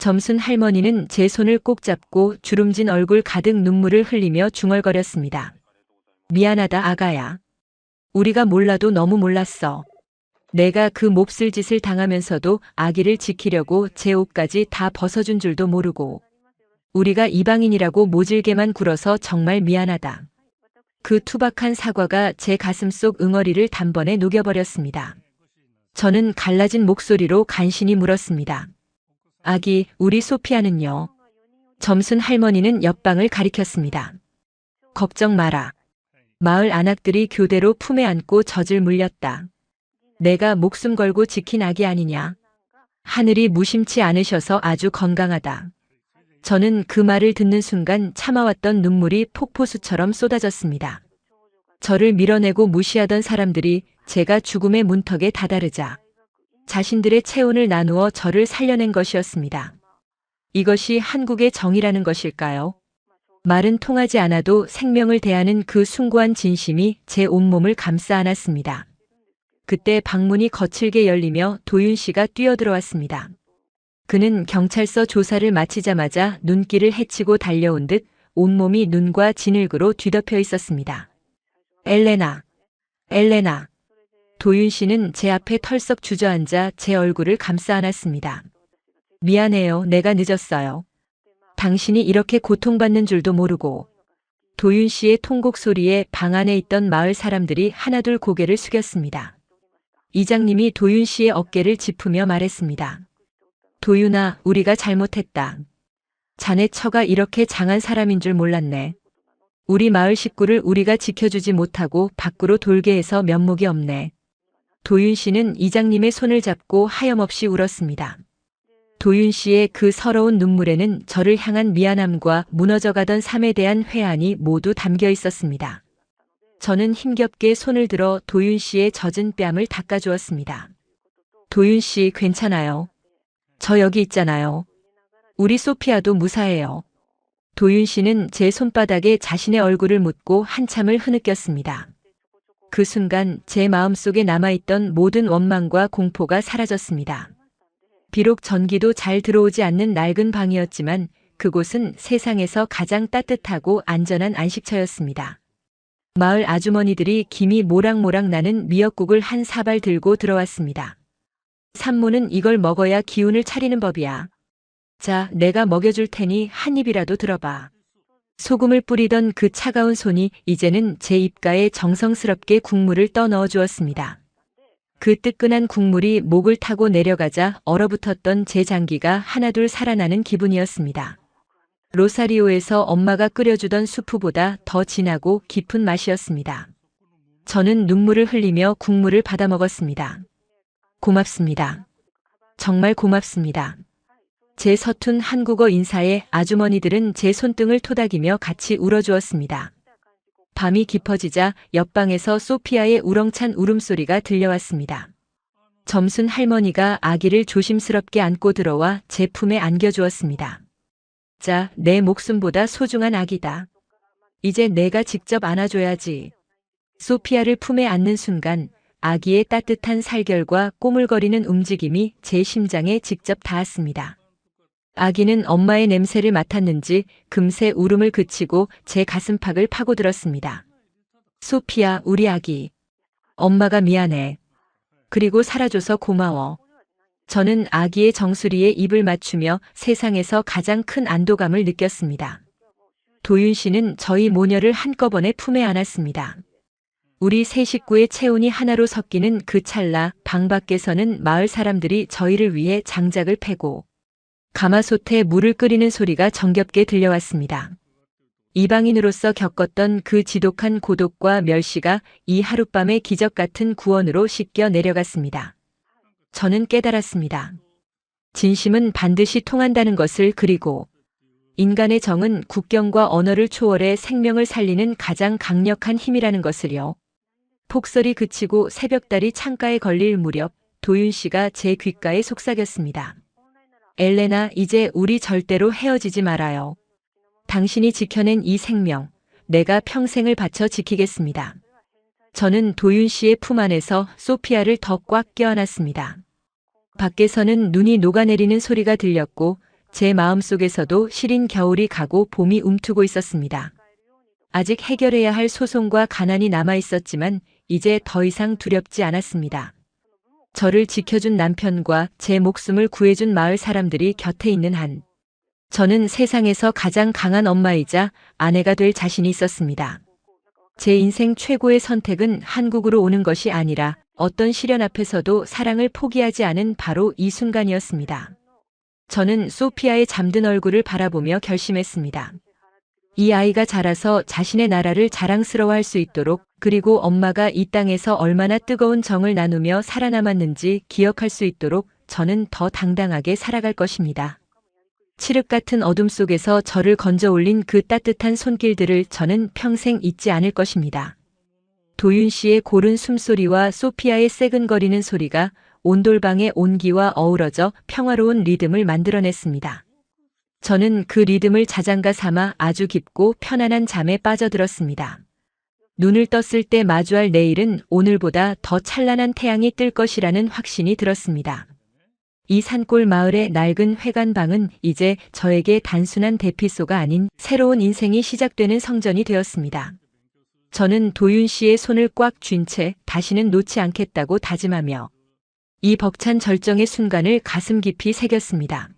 점순 할머니는 제 손을 꼭 잡고 주름진 얼굴 가득 눈물을 흘리며 중얼거렸습니다. 미안하다, 아가야. 우리가 몰라도 너무 몰랐어. 내가 그 몹쓸 짓을 당하면서도 아기를 지키려고 제 옷까지 다 벗어준 줄도 모르고 우리가 이방인이라고 모질게만 굴어서 정말 미안하다. 그 투박한 사과가 제 가슴속 응어리를 단번에 녹여버렸습니다. 저는 갈라진 목소리로 간신히 물었습니다. 아기, 우리 소피아는요? 점순 할머니는 옆방을 가리켰습니다. 걱정 마라. 마을 안악들이 교대로 품에 안고 젖을 물렸다. 내가 목숨 걸고 지킨 아기 아니냐. 하늘이 무심치 않으셔서 아주 건강하다. 저는 그 말을 듣는 순간 참아왔던 눈물이 폭포수처럼 쏟아졌습니다. 저를 밀어내고 무시하던 사람들이 제가 죽음의 문턱에 다다르자 자신들의 체온을 나누어 저를 살려낸 것이었습니다. 이것이 한국의 정의라는 것일까요? 말은 통하지 않아도 생명을 대하는 그 숭고한 진심이 제 온몸을 감싸 안았습니다. 그때 방문이 거칠게 열리며 도윤 씨가 뛰어들어왔습니다. 그는 경찰서 조사를 마치자마자 눈길을 헤치고 달려온 듯 온몸이 눈과 진흙으로 뒤덮여 있었습니다. 엘레나, 엘레나. 도윤 씨는 제 앞에 털썩 주저앉아 제 얼굴을 감싸 안았습니다. 미안해요, 내가 늦었어요. 당신이 이렇게 고통받는 줄도 모르고. 도윤 씨의 통곡 소리에 방 안에 있던 마을 사람들이 하나둘 고개를 숙였습니다. 이장님이 도윤 씨의 어깨를 짚으며 말했습니다. 도윤아, 우리가 잘못했다. 자네 처가 이렇게 장한 사람인 줄 몰랐네. 우리 마을 식구를 우리가 지켜주지 못하고 밖으로 돌게 해서 면목이 없네. 도윤 씨는 이장님의 손을 잡고 하염없이 울었습니다. 도윤 씨의 그 서러운 눈물에는 저를 향한 미안함과 무너져가던 삶에 대한 회한이 모두 담겨 있었습니다. 저는 힘겹게 손을 들어 도윤 씨의 젖은 뺨을 닦아주었습니다. 도윤 씨 괜찮아요. 저 여기 있잖아요. 우리 소피아도 무사해요. 도윤 씨는 제 손바닥에 자신의 얼굴을 묻고 한참을 흐느꼈습니다. 그 순간 제 마음속에 남아있던 모든 원망과 공포가 사라졌습니다. 비록 전기도 잘 들어오지 않는 낡은 방이었지만 그곳은 세상에서 가장 따뜻하고 안전한 안식처였습니다. 마을 아주머니들이 김이 모락모락 나는 미역국을 한 사발 들고 들어왔습니다. 산모는 이걸 먹어야 기운을 차리는 법이야. 자, 내가 먹여줄 테니 한 입이라도 들어봐. 소금을 뿌리던 그 차가운 손이 이제는 제 입가에 정성스럽게 국물을 떠넣어 주었습니다. 그 뜨끈한 국물이 목을 타고 내려가자 얼어붙었던 제 장기가 하나둘 살아나는 기분이었습니다. 로사리오에서 엄마가 끓여주던 수프보다 더 진하고 깊은 맛이었습니다. 저는 눈물을 흘리며 국물을 받아 먹었습니다. 고맙습니다. 정말 고맙습니다. 제 서툰 한국어 인사에 아주머니들은 제 손등을 토닥이며 같이 울어주었습니다. 밤이 깊어지자 옆방에서 소피아의 우렁찬 울음소리가 들려왔습니다. 점순 할머니가 아기를 조심스럽게 안고 들어와 제 품에 안겨주었습니다. 자, 내 목숨보다 소중한 아기다. 이제 내가 직접 안아줘야지. 소피아를 품에 안는 순간 아기의 따뜻한 살결과 꼬물거리는 움직임이 제 심장에 직접 닿았습니다. 아기는 엄마의 냄새를 맡았는지 금세 울음을 그치고 제 가슴팍을 파고들었습니다. 소피아, 우리 아기. 엄마가 미안해. 그리고 살아줘서 고마워. 저는 아기의 정수리에 입을 맞추며 세상에서 가장 큰 안도감을 느꼈습니다. 도윤 씨는 저희 모녀를 한꺼번에 품에 안았습니다. 우리 세 식구의 체온이 하나로 섞이는 그 찰나 방 밖에서는 마을 사람들이 저희를 위해 장작을 패고 가마솥에 물을 끓이는 소리가 정겹게 들려왔습니다. 이방인으로서 겪었던 그 지독한 고독과 멸시가 이 하룻밤의 기적 같은 구원으로 씻겨 내려갔습니다. 저는 깨달았습니다. 진심은 반드시 통한다는 것을. 그리고 인간의 정은 국경과 언어를 초월해 생명을 살리는 가장 강력한 힘이라는 것을요. 폭설이 그치고 새벽달이 창가에 걸릴 무렵 도윤 씨가 제 귓가에 속삭였습니다. 엘레나, 이제 우리 절대로 헤어지지 말아요. 당신이 지켜낸 이 생명, 내가 평생을 바쳐 지키겠습니다. 저는 도윤 씨의 품 안에서 소피아를 더 꽉 껴안았습니다. 밖에서는 눈이 녹아내리는 소리가 들렸고 제 마음속에서도 시린 겨울이 가고 봄이 움트고 있었습니다. 아직 해결해야 할 소송과 가난이 남아 있었지만 이제 더 이상 두렵지 않았습니다. 저를 지켜준 남편과 제 목숨을 구해준 마을 사람들이 곁에 있는 한, 저는 세상에서 가장 강한 엄마이자 아내가 될 자신이 있었습니다. 제 인생 최고의 선택은 한국으로 오는 것이 아니라 어떤 시련 앞에서도 사랑을 포기하지 않은 바로 이 순간이었습니다. 저는 소피아의 잠든 얼굴을 바라보며 결심했습니다. 이 아이가 자라서 자신의 나라를 자랑스러워할 수 있도록, 그리고 엄마가 이 땅에서 얼마나 뜨거운 정을 나누며 살아남았는지 기억할 수 있도록 저는 더 당당하게 살아갈 것입니다. 칠흑 같은 어둠 속에서 저를 건져 올린 그 따뜻한 손길들을 저는 평생 잊지 않을 것입니다. 도윤 씨의 고른 숨소리와 소피아의 새근거리는 소리가 온돌방의 온기와 어우러져 평화로운 리듬을 만들어냈습니다. 저는 그 리듬을 자장가 삼아 아주 깊고 편안한 잠에 빠져들었습니다. 눈을 떴을 때 마주할 내일은 오늘보다 더 찬란한 태양이 뜰 것이라는 확신이 들었습니다. 이 산골 마을의 낡은 회관방은 이제 저에게 단순한 대피소가 아닌 새로운 인생이 시작되는 성전이 되었습니다. 저는 도윤 씨의 손을 꽉 쥔 채 다시는 놓지 않겠다고 다짐하며 이 벅찬 절정의 순간을 가슴 깊이 새겼습니다.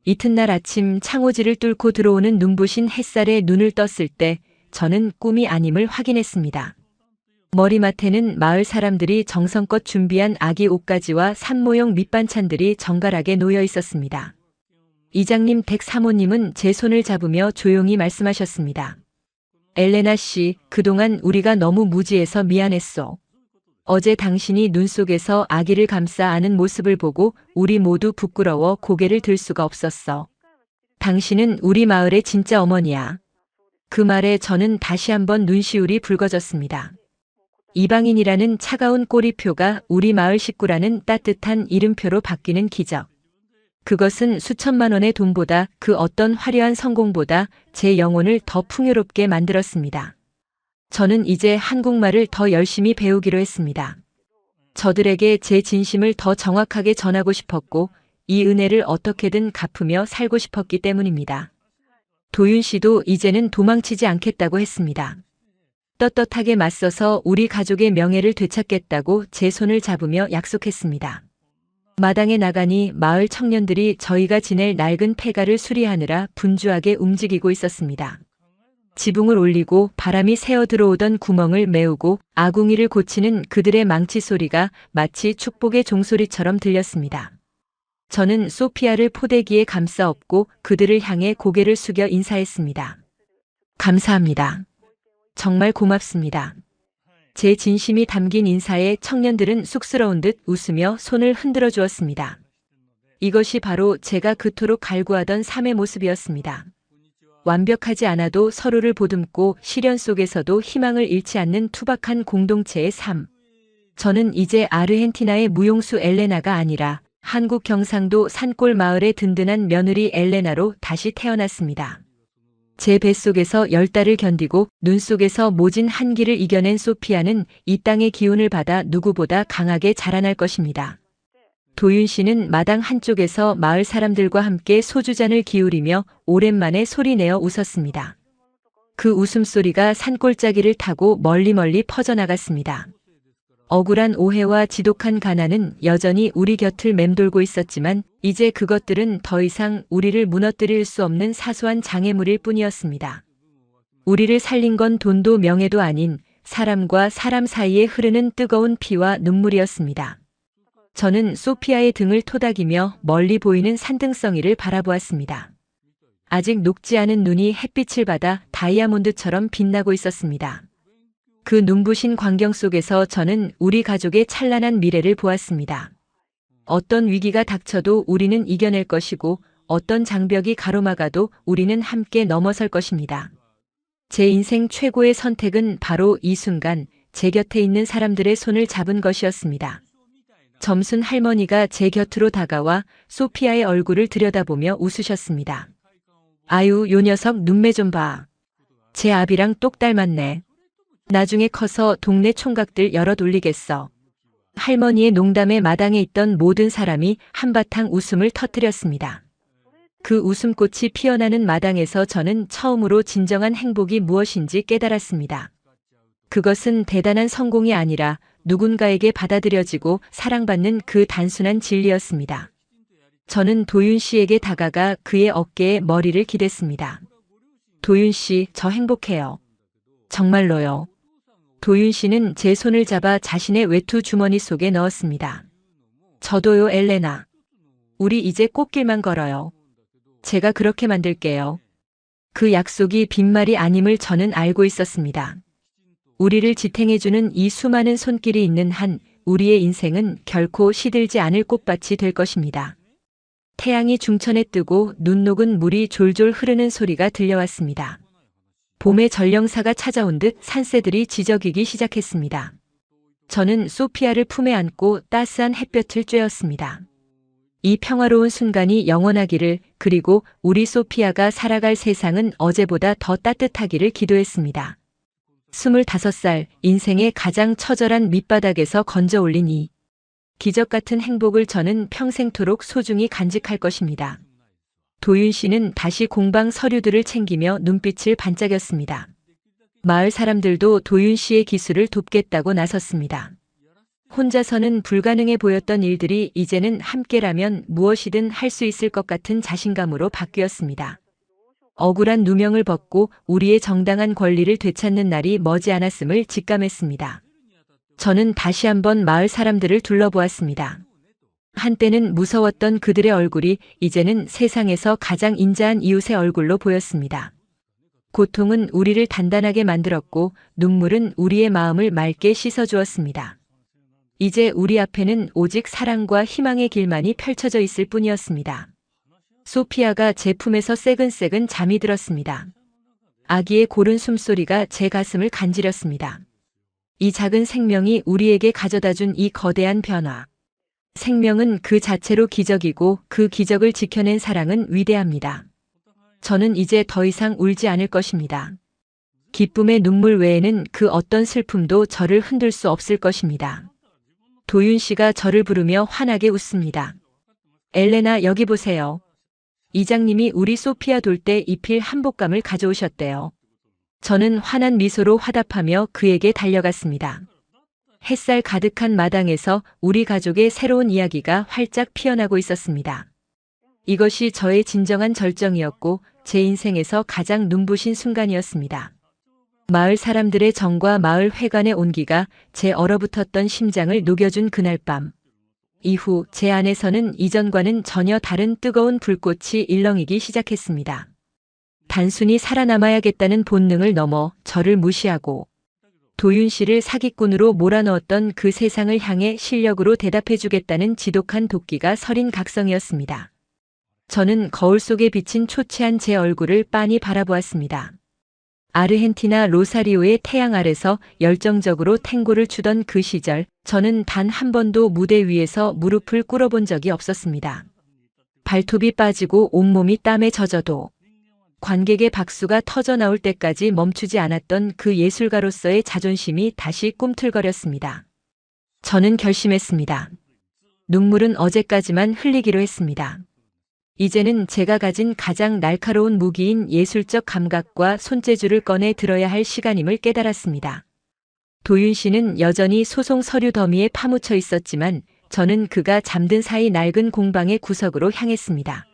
이튿날 아침 창호지를 뚫고 들어오는 눈부신 햇살에 눈을 떴을 때 저는 꿈이 아님을 확인했습니다. 머리맡에는 마을 사람들이 정성껏 준비한 아기 옷가지와 산모용 밑반찬들이 정갈하게 놓여 있었습니다. 이장님 댁 사모님은 제 손을 잡으며 조용히 말씀하셨습니다. 엘레나 씨, 그동안 우리가 너무 무지해서 미안했어. 어제 당신이 눈 속에서 아기를 감싸 안은 모습을 보고 우리 모두 부끄러워 고개를 들 수가 없었어. 당신은 우리 마을의 진짜 어머니야. 그 말에 저는 다시 한번 눈시울이 붉어졌습니다. 이방인이라는 차가운 꼬리표가 우리 마을 식구라는 따뜻한 이름표로 바뀌는 기적. 그것은 수천만 원의 돈보다 그 어떤 화려한 성공보다 제 영혼을 더 풍요롭게 만들었습니다. 저는 이제 한국말을 더 열심히 배우기로 했습니다. 저들에게 제 진심을 더 정확하게 전하고 싶었고 이 은혜를 어떻게든 갚으며 살고 싶었기 때문입니다. 도윤 씨도 이제는 도망치지 않겠다고 했습니다. 떳떳하게 맞서서 우리 가족의 명예를 되찾겠다고 제 손을 잡으며 약속했습니다. 마당에 나가니 마을 청년들이 저희가 지낼 낡은 폐가를 수리하느라 분주하게 움직이고 있었습니다. 지붕을 올리고 바람이 새어 들어오던 구멍을 메우고 아궁이를 고치는 그들의 망치 소리가 마치 축복의 종소리처럼 들렸습니다. 저는 소피아를 포대기에 감싸 업고 그들을 향해 고개를 숙여 인사했습니다. 감사합니다. 정말 고맙습니다. 제 진심이 담긴 인사에 청년들은 쑥스러운 듯 웃으며 손을 흔들어 주었습니다. 이것이 바로 제가 그토록 갈구하던 삶의 모습이었습니다. 완벽하지 않아도 서로를 보듬고 시련 속에서도 희망을 잃지 않는 투박한 공동체의 삶. 저는 이제 아르헨티나의 무용수 엘레나가 아니라 한국 경상도 산골 마을의 든든한 며느리 엘레나로 다시 태어났습니다. 제 뱃속에서 10달을 견디고 눈 속에서 모진 한기를 이겨낸 소피아는 이 땅의 기운을 받아 누구보다 강하게 자라날 것입니다. 도윤 씨는 마당 한쪽에서 마을 사람들과 함께 소주잔을 기울이며 오랜만에 소리내어 웃었습니다. 그 웃음소리가 산골짜기를 타고 멀리 퍼져나갔습니다. 억울한 오해와 지독한 가난은 여전히 우리 곁을 맴돌고 있었지만 이제 그것들은 더 이상 우리를 무너뜨릴 수 없는 사소한 장애물일 뿐이었습니다. 우리를 살린 건 돈도 명예도 아닌 사람과 사람 사이에 흐르는 뜨거운 피와 눈물이었습니다. 저는 소피아의 등을 토닥이며 멀리 보이는 산등성이를 바라보았습니다. 아직 녹지 않은 눈이 햇빛을 받아 다이아몬드처럼 빛나고 있었습니다. 그 눈부신 광경 속에서 저는 우리 가족의 찬란한 미래를 보았습니다. 어떤 위기가 닥쳐도 우리는 이겨낼 것이고 어떤 장벽이 가로막아도 우리는 함께 넘어설 것입니다. 제 인생 최고의 선택은 바로 이 순간 제 곁에 있는 사람들의 손을 잡은 것이었습니다. 점순 할머니가 제 곁으로 다가와 소피아의 얼굴을 들여다보며 웃으셨습니다. 아유, 요 녀석 눈매 좀 봐. 제 아비랑 똑 닮았네. 나중에 커서 동네 총각들 열어 돌리겠어. 할머니의 농담에 마당에 있던 모든 사람이 한바탕 웃음을 터뜨렸습니다. 그 웃음꽃이 피어나는 마당에서 저는 처음으로 진정한 행복이 무엇인지 깨달았습니다. 그것은 대단한 성공이 아니라 누군가에게 받아들여지고 사랑받는 그 단순한 진리였습니다. 저는 도윤 씨에게 다가가 그의 어깨에 머리를 기댔습니다. 도윤 씨, 저 행복해요. 정말로요. 도윤 씨는 제 손을 잡아 자신의 외투 주머니 속에 넣었습니다. 저도요, 엘레나. 우리 이제 꽃길만 걸어요. 제가 그렇게 만들게요. 그 약속이 빈말이 아님을 저는 알고 있었습니다. 우리를 지탱해주는 이 수많은 손길이 있는 한 우리의 인생은 결코 시들지 않을 꽃밭이 될 것입니다. 태양이 중천에 뜨고 눈 녹은 물이 졸졸 흐르는 소리가 들려왔습니다. 봄의 전령사가 찾아온 듯 산새들이 지저귀기 시작했습니다. 저는 소피아를 품에 안고 따스한 햇볕을 쬐었습니다. 이 평화로운 순간이 영원하기를, 그리고 우리 소피아가 살아갈 세상은 어제보다 더 따뜻하기를 기도했습니다. 25살, 인생의 가장 처절한 밑바닥에서 건져 올린 이 기적 같은 행복을 저는 평생토록 소중히 간직할 것입니다. 도윤 씨는 다시 공방 서류들을 챙기며 눈빛을 반짝였습니다. 마을 사람들도 도윤 씨의 기술을 돕겠다고 나섰습니다. 혼자서는 불가능해 보였던 일들이 이제는 함께라면 무엇이든 할 수 있을 것 같은 자신감으로 바뀌었습니다. 억울한 누명을 벗고 우리의 정당한 권리를 되찾는 날이 머지않았음을 직감했습니다. 저는 다시 한번 마을 사람들을 둘러보았습니다. 한때는 무서웠던 그들의 얼굴이 이제는 세상에서 가장 인자한 이웃의 얼굴로 보였습니다. 고통은 우리를 단단하게 만들었고 눈물은 우리의 마음을 맑게 씻어주었습니다. 이제 우리 앞에는 오직 사랑과 희망의 길만이 펼쳐져 있을 뿐이었습니다. 소피아가 제 품에서 새근새근 잠이 들었습니다. 아기의 고른 숨소리가 제 가슴을 간지렸습니다. 이 작은 생명이 우리에게 가져다 준 이 거대한 변화. 생명은 그 자체로 기적이고 그 기적을 지켜낸 사랑은 위대합니다. 저는 이제 더 이상 울지 않을 것입니다. 기쁨의 눈물 외에는 그 어떤 슬픔도 저를 흔들 수 없을 것입니다. 도윤 씨가 저를 부르며 환하게 웃습니다. 엘레나, 여기 보세요. 이장님이 우리 소피아 돌 때 입힐 한복감을 가져오셨대요. 저는 환한 미소로 화답하며 그에게 달려갔습니다. 햇살 가득한 마당에서 우리 가족의 새로운 이야기가 활짝 피어나고 있었습니다. 이것이 저의 진정한 절정이었고 제 인생에서 가장 눈부신 순간이었습니다. 마을 사람들의 정과 마을 회관의 온기가 제 얼어붙었던 심장을 녹여준 그날 밤. 이후 제 안에서는 이전과는 전혀 다른 뜨거운 불꽃이 일렁이기 시작했습니다. 단순히 살아남아야겠다는 본능을 넘어 저를 무시하고 도윤 씨를 사기꾼으로 몰아넣었던 그 세상을 향해 실력으로 대답해주겠다는 지독한 도끼가 서린 각성이었습니다. 저는 거울 속에 비친 초췌한 제 얼굴을 빤히 바라보았습니다. 아르헨티나 로사리오의 태양 아래서 열정적으로 탱고를 추던 그 시절, 저는 단 한 번도 무대 위에서 무릎을 꿇어본 적이 없었습니다. 발톱이 빠지고 온몸이 땀에 젖어도 관객의 박수가 터져 나올 때까지 멈추지 않았던 그 예술가로서의 자존심이 다시 꿈틀거렸습니다. 저는 결심했습니다. 눈물은 어제까지만 흘리기로 했습니다. 이제는 제가 가진 가장 날카로운 무기인 예술적 감각과 손재주를 꺼내 들어야 할 시간임을 깨달았습니다. 도윤 씨는 여전히 소송 서류 더미에 파묻혀 있었지만 저는 그가 잠든 사이 낡은 공방의 구석으로 향했습니다.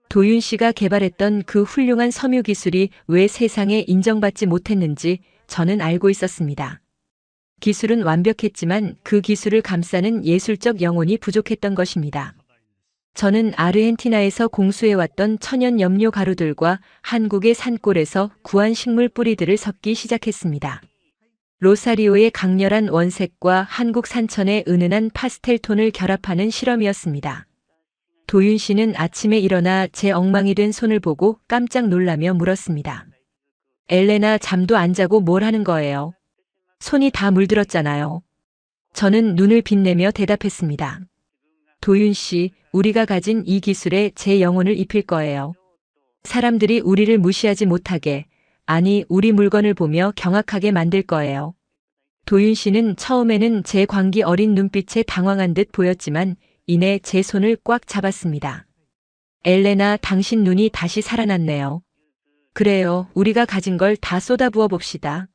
도윤 씨가 개발했던 그 훌륭한 섬유 기술이 왜 세상에 인정받지 못했는지 저는 알고 있었습니다. 기술은 완벽했지만 그 기술을 감싸는 예술적 영혼이 부족했던 것입니다. 저는 아르헨티나에서 공수해왔던 천연 염료 가루들과 한국의 산골에서 구한 식물 뿌리들을 섞기 시작했습니다. 로사리오의 강렬한 원색과 한국 산천의 은은한 파스텔 톤을 결합하는 실험이었습니다. 도윤 씨는 아침에 일어나 제 엉망이 된 손을 보고 깜짝 놀라며 물었습니다. 엘레나, 잠도 안 자고 뭘 하는 거예요? 손이 다 물들었잖아요. 저는 눈을 빛내며 대답했습니다. 도윤 씨, 우리가 가진 이 기술에 제 영혼을 입힐 거예요. 사람들이 우리를 무시하지 못하게, 아니 우리 물건을 보며 경악하게 만들 거예요. 도윤 씨는 처음에는 제 광기 어린 눈빛에 당황한 듯 보였지만 이내 제 손을 꽉 잡았습니다. 엘레나, 당신 눈이 다시 살아났네요. 그래요, 우리가 가진 걸 다 쏟아부어 봅시다.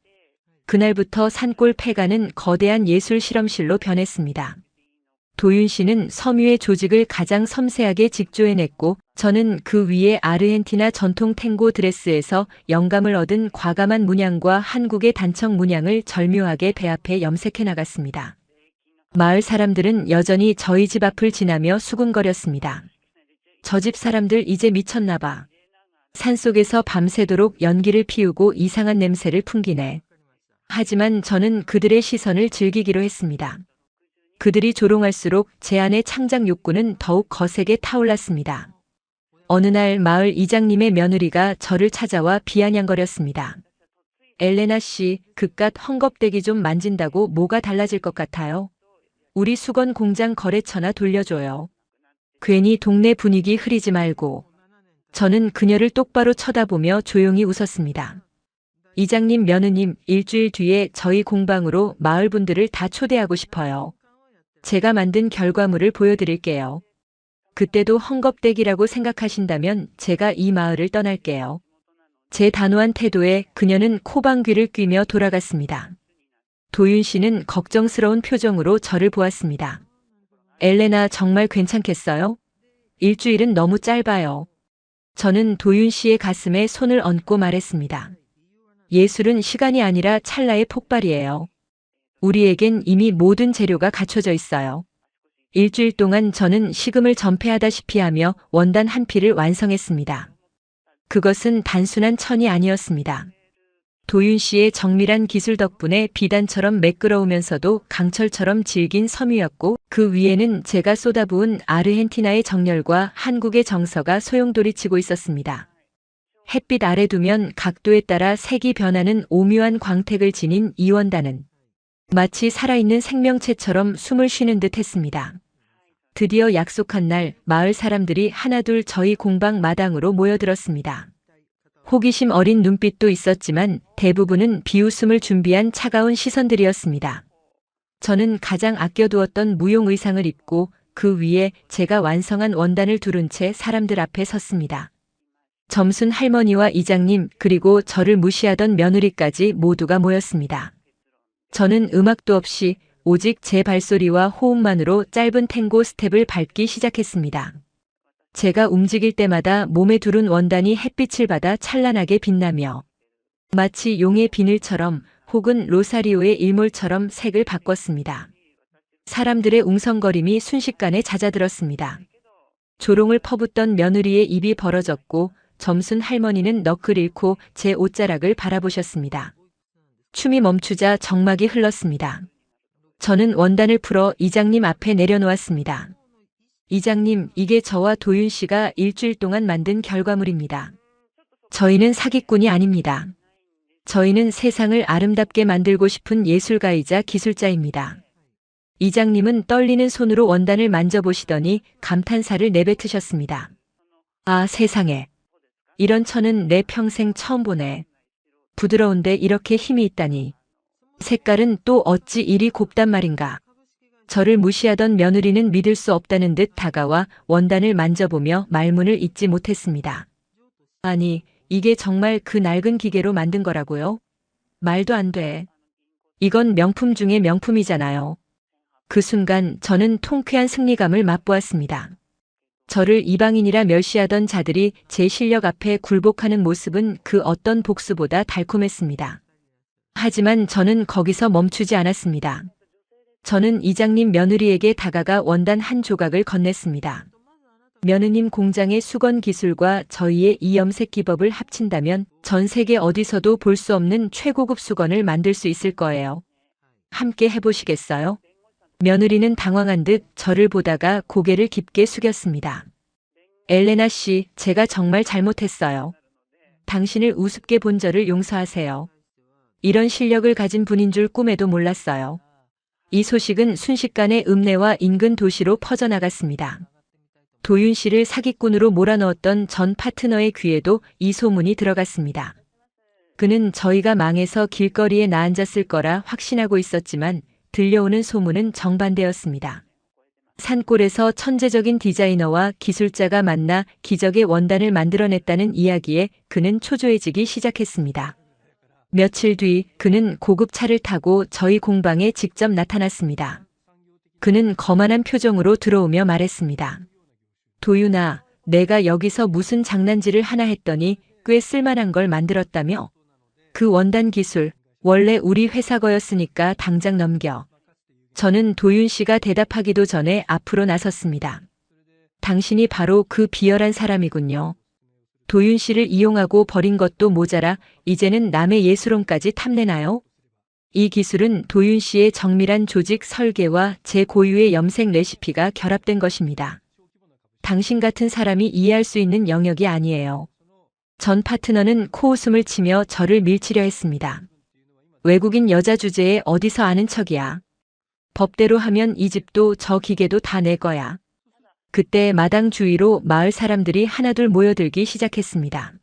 그날부터 산골 폐가는 거대한 예술 실험실로 변했습니다. 도윤 씨는 섬유의 조직을 가장 섬세하게 직조해냈고 저는 그 위에 아르헨티나 전통 탱고 드레스에서 영감을 얻은 과감한 문양과 한국의 단청 문양을 절묘하게 배합해 염색해 나갔습니다. 마을 사람들은 여전히 저희 집 앞을 지나며 수군거렸습니다. 저 집 사람들 이제 미쳤나 봐. 산속에서 밤새도록 연기를 피우고 이상한 냄새를 풍기네. 하지만 저는 그들의 시선을 즐기기로 했습니다. 그들이 조롱할수록 제 안의 창작 욕구는 더욱 거세게 타올랐습니다. 어느 날 마을 이장님의 며느리가 저를 찾아와 비아냥거렸습니다. 엘레나 씨, 그깟 헝겊대기 좀 만진다고 뭐가 달라질 것 같아요? 우리 수건 공장 거래처나 돌려줘요. 괜히 동네 분위기 흐리지 말고. 저는 그녀를 똑바로 쳐다보며 조용히 웃었습니다. 이장님, 며느님, 일주일 뒤에 저희 공방으로 마을 분들을 다 초대하고 싶어요. 제가 만든 결과물을 보여드릴게요. 그때도 헝겊대기라고 생각하신다면 제가 이 마을을 떠날게요. 제 단호한 태도에 그녀는 코방귀를 뀌며 돌아갔습니다. 도윤 씨는 걱정스러운 표정으로 저를 보았습니다. 엘레나, 정말 괜찮겠어요? 일주일은 너무 짧아요. 저는 도윤 씨의 가슴에 손을 얹고 말했습니다. 예술은 시간이 아니라 찰나의 폭발이에요. 우리에겐 이미 모든 재료가 갖춰져 있어요. 일주일 동안 저는 식음을 전폐하다시피 하며 원단 한 필을 완성했습니다. 그것은 단순한 천이 아니었습니다. 도윤 씨의 정밀한 기술 덕분에 비단처럼 매끄러우면서도 강철처럼 질긴 섬유였고 그 위에는 제가 쏟아부은 아르헨티나의 정열과 한국의 정서가 소용돌이치고 있었습니다. 햇빛 아래 두면 각도에 따라 색이 변하는 오묘한 광택을 지닌 이 원단은 마치 살아있는 생명체처럼 숨을 쉬는 듯 했습니다. 드디어 약속한 날 마을 사람들이 하나둘 저희 공방 마당으로 모여들었습니다. 호기심 어린 눈빛도 있었지만 대부분은 비웃음을 준비한 차가운 시선들이었습니다. 저는 가장 아껴두었던 무용 의상을 입고 그 위에 제가 완성한 원단을 두른 채 사람들 앞에 섰습니다. 점순 할머니와 이장님 그리고 저를 무시하던 며느리까지 모두가 모였습니다. 저는 음악도 없이 오직 제 발소리와 호흡만으로 짧은 탱고 스텝을 밟기 시작했습니다. 제가 움직일 때마다 몸에 두른 원단이 햇빛을 받아 찬란하게 빛나며 마치 용의 비늘처럼 혹은 로사리오의 일몰처럼 색을 바꿨습니다. 사람들의 웅성거림이 순식간에 잦아들었습니다. 조롱을 퍼붓던 며느리의 입이 벌어졌고 점순 할머니는 너클 잃고 제 옷자락을 바라보셨습니다. 춤이 멈추자 정막이 흘렀습니다. 저는 원단을 풀어 이장님 앞에 내려놓았습니다. 이장님, 이게 저와 도윤 씨가 일주일 동안 만든 결과물입니다. 저희는 사기꾼이 아닙니다. 저희는 세상을 아름답게 만들고 싶은 예술가이자 기술자입니다. 이장님은 떨리는 손으로 원단을 만져보시더니 감탄사를 내뱉으셨습니다. 아, 세상에. 이런 천은 내 평생 처음 보네. 부드러운데 이렇게 힘이 있다니. 색깔은 또 어찌 이리 곱단 말인가. 저를 무시하던 며느리는 믿을 수 없다는 듯 다가와 원단을 만져보며 말문을 잇지 못했습니다. 아니, 이게 정말 그 낡은 기계로 만든 거라고요? 말도 안 돼. 이건 명품 중의 명품이잖아요. 그 순간 저는 통쾌한 승리감을 맛보았습니다. 저를 이방인이라 멸시하던 자들이 제 실력 앞에 굴복하는 모습은 그 어떤 복수보다 달콤했습니다. 하지만 저는 거기서 멈추지 않았습니다. 저는 이장님 며느리에게 다가가 원단 한 조각을 건넸습니다. 며느님 공장의 수건 기술과 저희의 이 염색 기법을 합친다면 전 세계 어디서도 볼 수 없는 최고급 수건을 만들 수 있을 거예요. 함께 해보시겠어요? 며느리는 당황한 듯 저를 보다가 고개를 깊게 숙였습니다. 엘레나 씨, 제가 정말 잘못했어요. 당신을 우습게 본 저를 용서하세요. 이런 실력을 가진 분인 줄 꿈에도 몰랐어요. 이 소식은 순식간에 읍내와 인근 도시로 퍼져나갔습니다. 도윤 씨를 사기꾼으로 몰아넣었던 전 파트너의 귀에도 이 소문이 들어갔습니다. 그는 저희가 망해서 길거리에 나앉았을 거라 확신하고 있었지만 들려오는 소문은 정반대였습니다. 산골에서 천재적인 디자이너와 기술자가 만나 기적의 원단을 만들어냈다는 이야기에 그는 초조해지기 시작했습니다. 며칠 뒤 그는 고급 차를 타고 저희 공방에 직접 나타났습니다. 그는 거만한 표정으로 들어오며 말했습니다. 도윤아, 내가 여기서 무슨 장난질을 하나 했더니 꽤 쓸만한 걸 만들었다며? 그 원단 기술, 원래 우리 회사 거였으니까 당장 넘겨. 저는 도윤 씨가 대답하기도 전에 앞으로 나섰습니다. 당신이 바로 그 비열한 사람이군요. 도윤 씨를 이용하고 버린 것도 모자라 이제는 남의 예술원까지 탐내나요? 이 기술은 도윤 씨의 정밀한 조직 설계와 제 고유의 염색 레시피가 결합된 것입니다. 당신 같은 사람이 이해할 수 있는 영역이 아니에요. 전 파트너는 코웃음을 치며 저를 밀치려 했습니다. 외국인 여자 주제에 어디서 아는 척이야. 법대로 하면 이 집도 저 기계도 다 내 거야. 그때 마당 주위로 마을 사람들이 하나둘 모여들기 시작했습니다.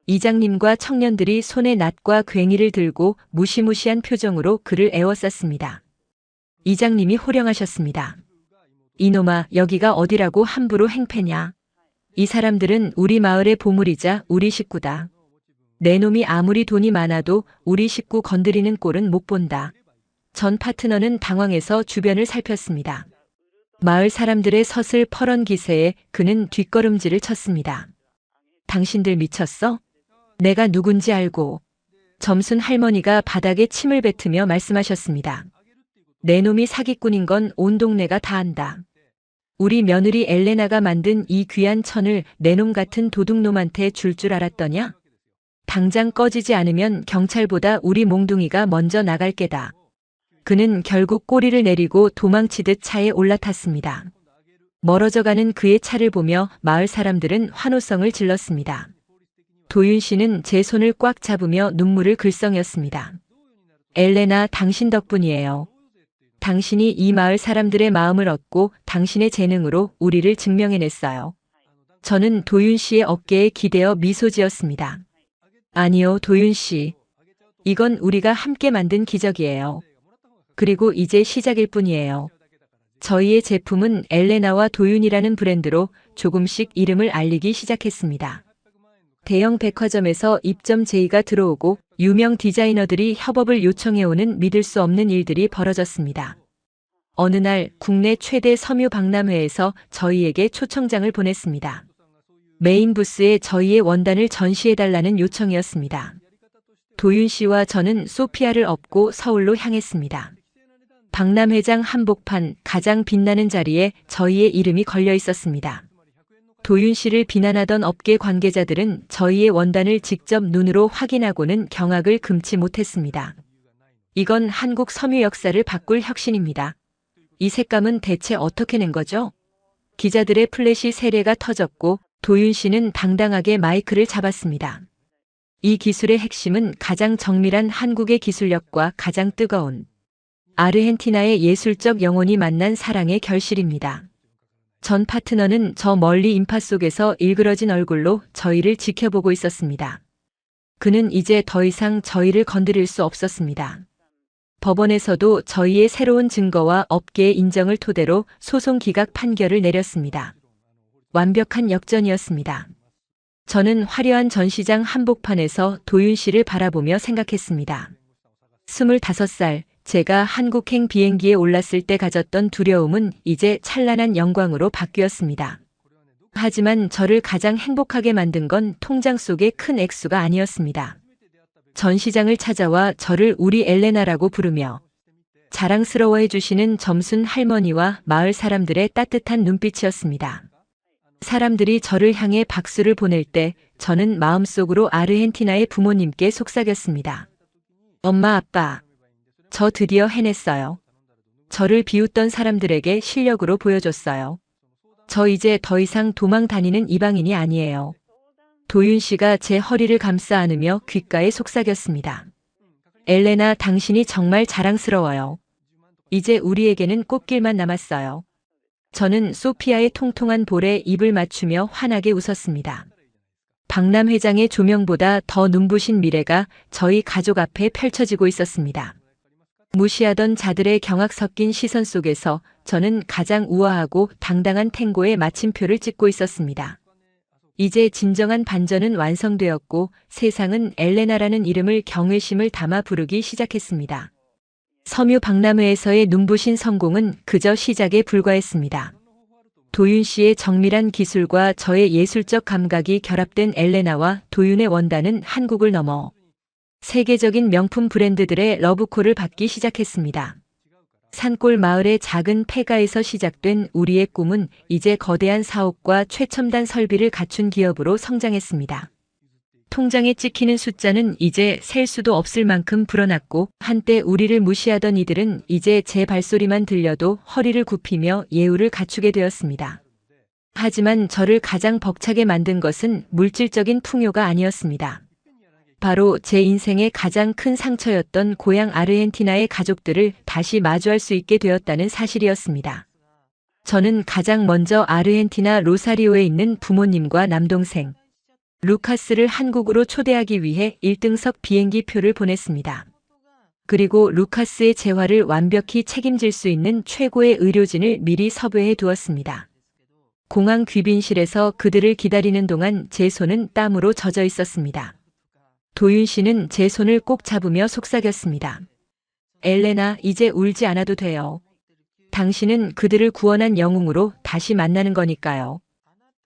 이장님과 청년들이 손에 낫과 괭이를 들고 무시무시한 표정으로 그를 에워쌌습니다. 이장님이 호령하셨습니다. 이놈아, 여기가 어디라고 함부로 행패냐. 이 사람들은 우리 마을의 보물이자 우리 식구다. 내 놈이 아무리 돈이 많아도 우리 식구 건드리는 꼴은 못 본다. 전 파트너는 당황해서 주변을 살폈습니다. 마을 사람들의 서슬퍼런 기세에 그는 뒷걸음질을 쳤습니다. 당신들 미쳤어? 내가 누군지 알고. 점순 할머니가 바닥에 침을 뱉으며 말씀하셨습니다. 내 놈이 사기꾼인 건 온 동네가 다 안다. 우리 며느리 엘레나가 만든 이 귀한 천을 내 놈 같은 도둑놈한테 줄 줄 알았더냐? 당장 꺼지지 않으면 경찰보다 우리 몽둥이가 먼저 나갈 게다. 그는 결국 꼬리를 내리고 도망치듯 차에 올라탔습니다. 멀어져가는 그의 차를 보며 마을 사람들은 환호성을 질렀습니다. 도윤 씨는 제 손을 꽉 잡으며 눈물을 글썽였습니다. 엘레나, 당신 덕분이에요. 당신이 이 마을 사람들의 마음을 얻고 당신의 재능으로 우리를 증명해냈어요. 저는 도윤 씨의 어깨에 기대어 미소 지었습니다. 아니요, 도윤 씨. 이건 우리가 함께 만든 기적이에요. 그리고 이제 시작일 뿐이에요. 저희의 제품은 엘레나와 도윤이라는 브랜드로 조금씩 이름을 알리기 시작했습니다. 대형 백화점에서 입점 제의가 들어오고 유명 디자이너들이 협업을 요청해오는 믿을 수 없는 일들이 벌어졌습니다. 어느 날 국내 최대 섬유 박람회에서 저희에게 초청장을 보냈습니다. 메인 부스에 저희의 원단을 전시해달라는 요청이었습니다. 도윤 씨와 저는 소피아를 업고 서울로 향했습니다. 박람회장 한복판 가장 빛나는 자리에 저희의 이름이 걸려 있었습니다. 도윤 씨를 비난하던 업계 관계자들은 저희의 원단을 직접 눈으로 확인하고는 경악을 금치 못했습니다. 이건 한국 섬유 역사를 바꿀 혁신입니다. 이 색감은 대체 어떻게 낸 거죠? 기자들의 플래시 세례가 터졌고 도윤 씨는 당당하게 마이크를 잡았습니다. 이 기술의 핵심은 가장 정밀한 한국의 기술력과 가장 뜨거운 아르헨티나의 예술적 영혼이 만난 사랑의 결실입니다. 전 파트너는 저 멀리 인파 속에서 일그러진 얼굴로 저희를 지켜보고 있었습니다. 그는 이제 더 이상 저희를 건드릴 수 없었습니다. 법원에서도 저희의 새로운 증거와 업계의 인정을 토대로 소송 기각 판결을 내렸습니다. 완벽한 역전이었습니다. 저는 화려한 전시장 한복판에서 도윤 씨를 바라보며 생각했습니다. 25살, 제가 한국행 비행기에 올랐을 때 가졌던 두려움은 이제 찬란한 영광으로 바뀌었습니다. 하지만 저를 가장 행복하게 만든 건 통장 속의 큰 액수가 아니었습니다. 전시장을 찾아와 저를 우리 엘레나라고 부르며 자랑스러워해 주시는 점순 할머니와 마을 사람들의 따뜻한 눈빛이었습니다. 사람들이 저를 향해 박수를 보낼 때 저는 마음속으로 아르헨티나의 부모님께 속삭였습니다. 엄마, 아빠, 저 드디어 해냈어요. 저를 비웃던 사람들에게 실력으로 보여줬어요. 저 이제 더 이상 도망 다니는 이방인이 아니에요. 도윤 씨가 제 허리를 감싸 안으며 귓가에 속삭였습니다. 엘레나, 당신이 정말 자랑스러워요. 이제 우리에게는 꽃길만 남았어요. 저는 소피아의 통통한 볼에 입을 맞추며 환하게 웃었습니다. 박람회장의 조명보다 더 눈부신 미래가 저희 가족 앞에 펼쳐지고 있었습니다. 무시하던 자들의 경악 섞인 시선 속에서 저는 가장 우아하고 당당한 탱고의 마침표를 찍고 있었습니다. 이제 진정한 반전은 완성되었고 세상은 엘레나라는 이름을 경외심을 담아 부르기 시작했습니다. 섬유 박람회에서의 눈부신 성공은 그저 시작에 불과했습니다. 도윤 씨의 정밀한 기술과 저의 예술적 감각이 결합된 엘레나와 도윤의 원단은 한국을 넘어 세계적인 명품 브랜드들의 러브콜을 받기 시작했습니다. 산골 마을의 작은 폐가에서 시작된 우리의 꿈은 이제 거대한 사옥과 최첨단 설비를 갖춘 기업으로 성장했습니다. 통장에 찍히는 숫자는 이제 셀 수도 없을 만큼 불어났고 한때 우리를 무시하던 이들은 이제 제 발소리만 들려도 허리를 굽히며 예우를 갖추게 되었습니다. 하지만 저를 가장 벅차게 만든 것은 물질적인 풍요가 아니었습니다. 바로 제 인생의 가장 큰 상처였던 고향 아르헨티나의 가족들을 다시 마주할 수 있게 되었다는 사실이었습니다. 저는 가장 먼저 아르헨티나 로사리오에 있는 부모님과 남동생 루카스를 한국으로 초대하기 위해 1등석 비행기 표를 보냈습니다. 그리고 루카스의 재활을 완벽히 책임질 수 있는 최고의 의료진을 미리 섭외해 두었습니다. 공항 귀빈실에서 그들을 기다리는 동안 제 손은 땀으로 젖어 있었습니다. 도윤 씨는 제 손을 꼭 잡으며 속삭였습니다. 엘레나, 이제 울지 않아도 돼요. 당신은 그들을 구원한 영웅으로 다시 만나는 거니까요.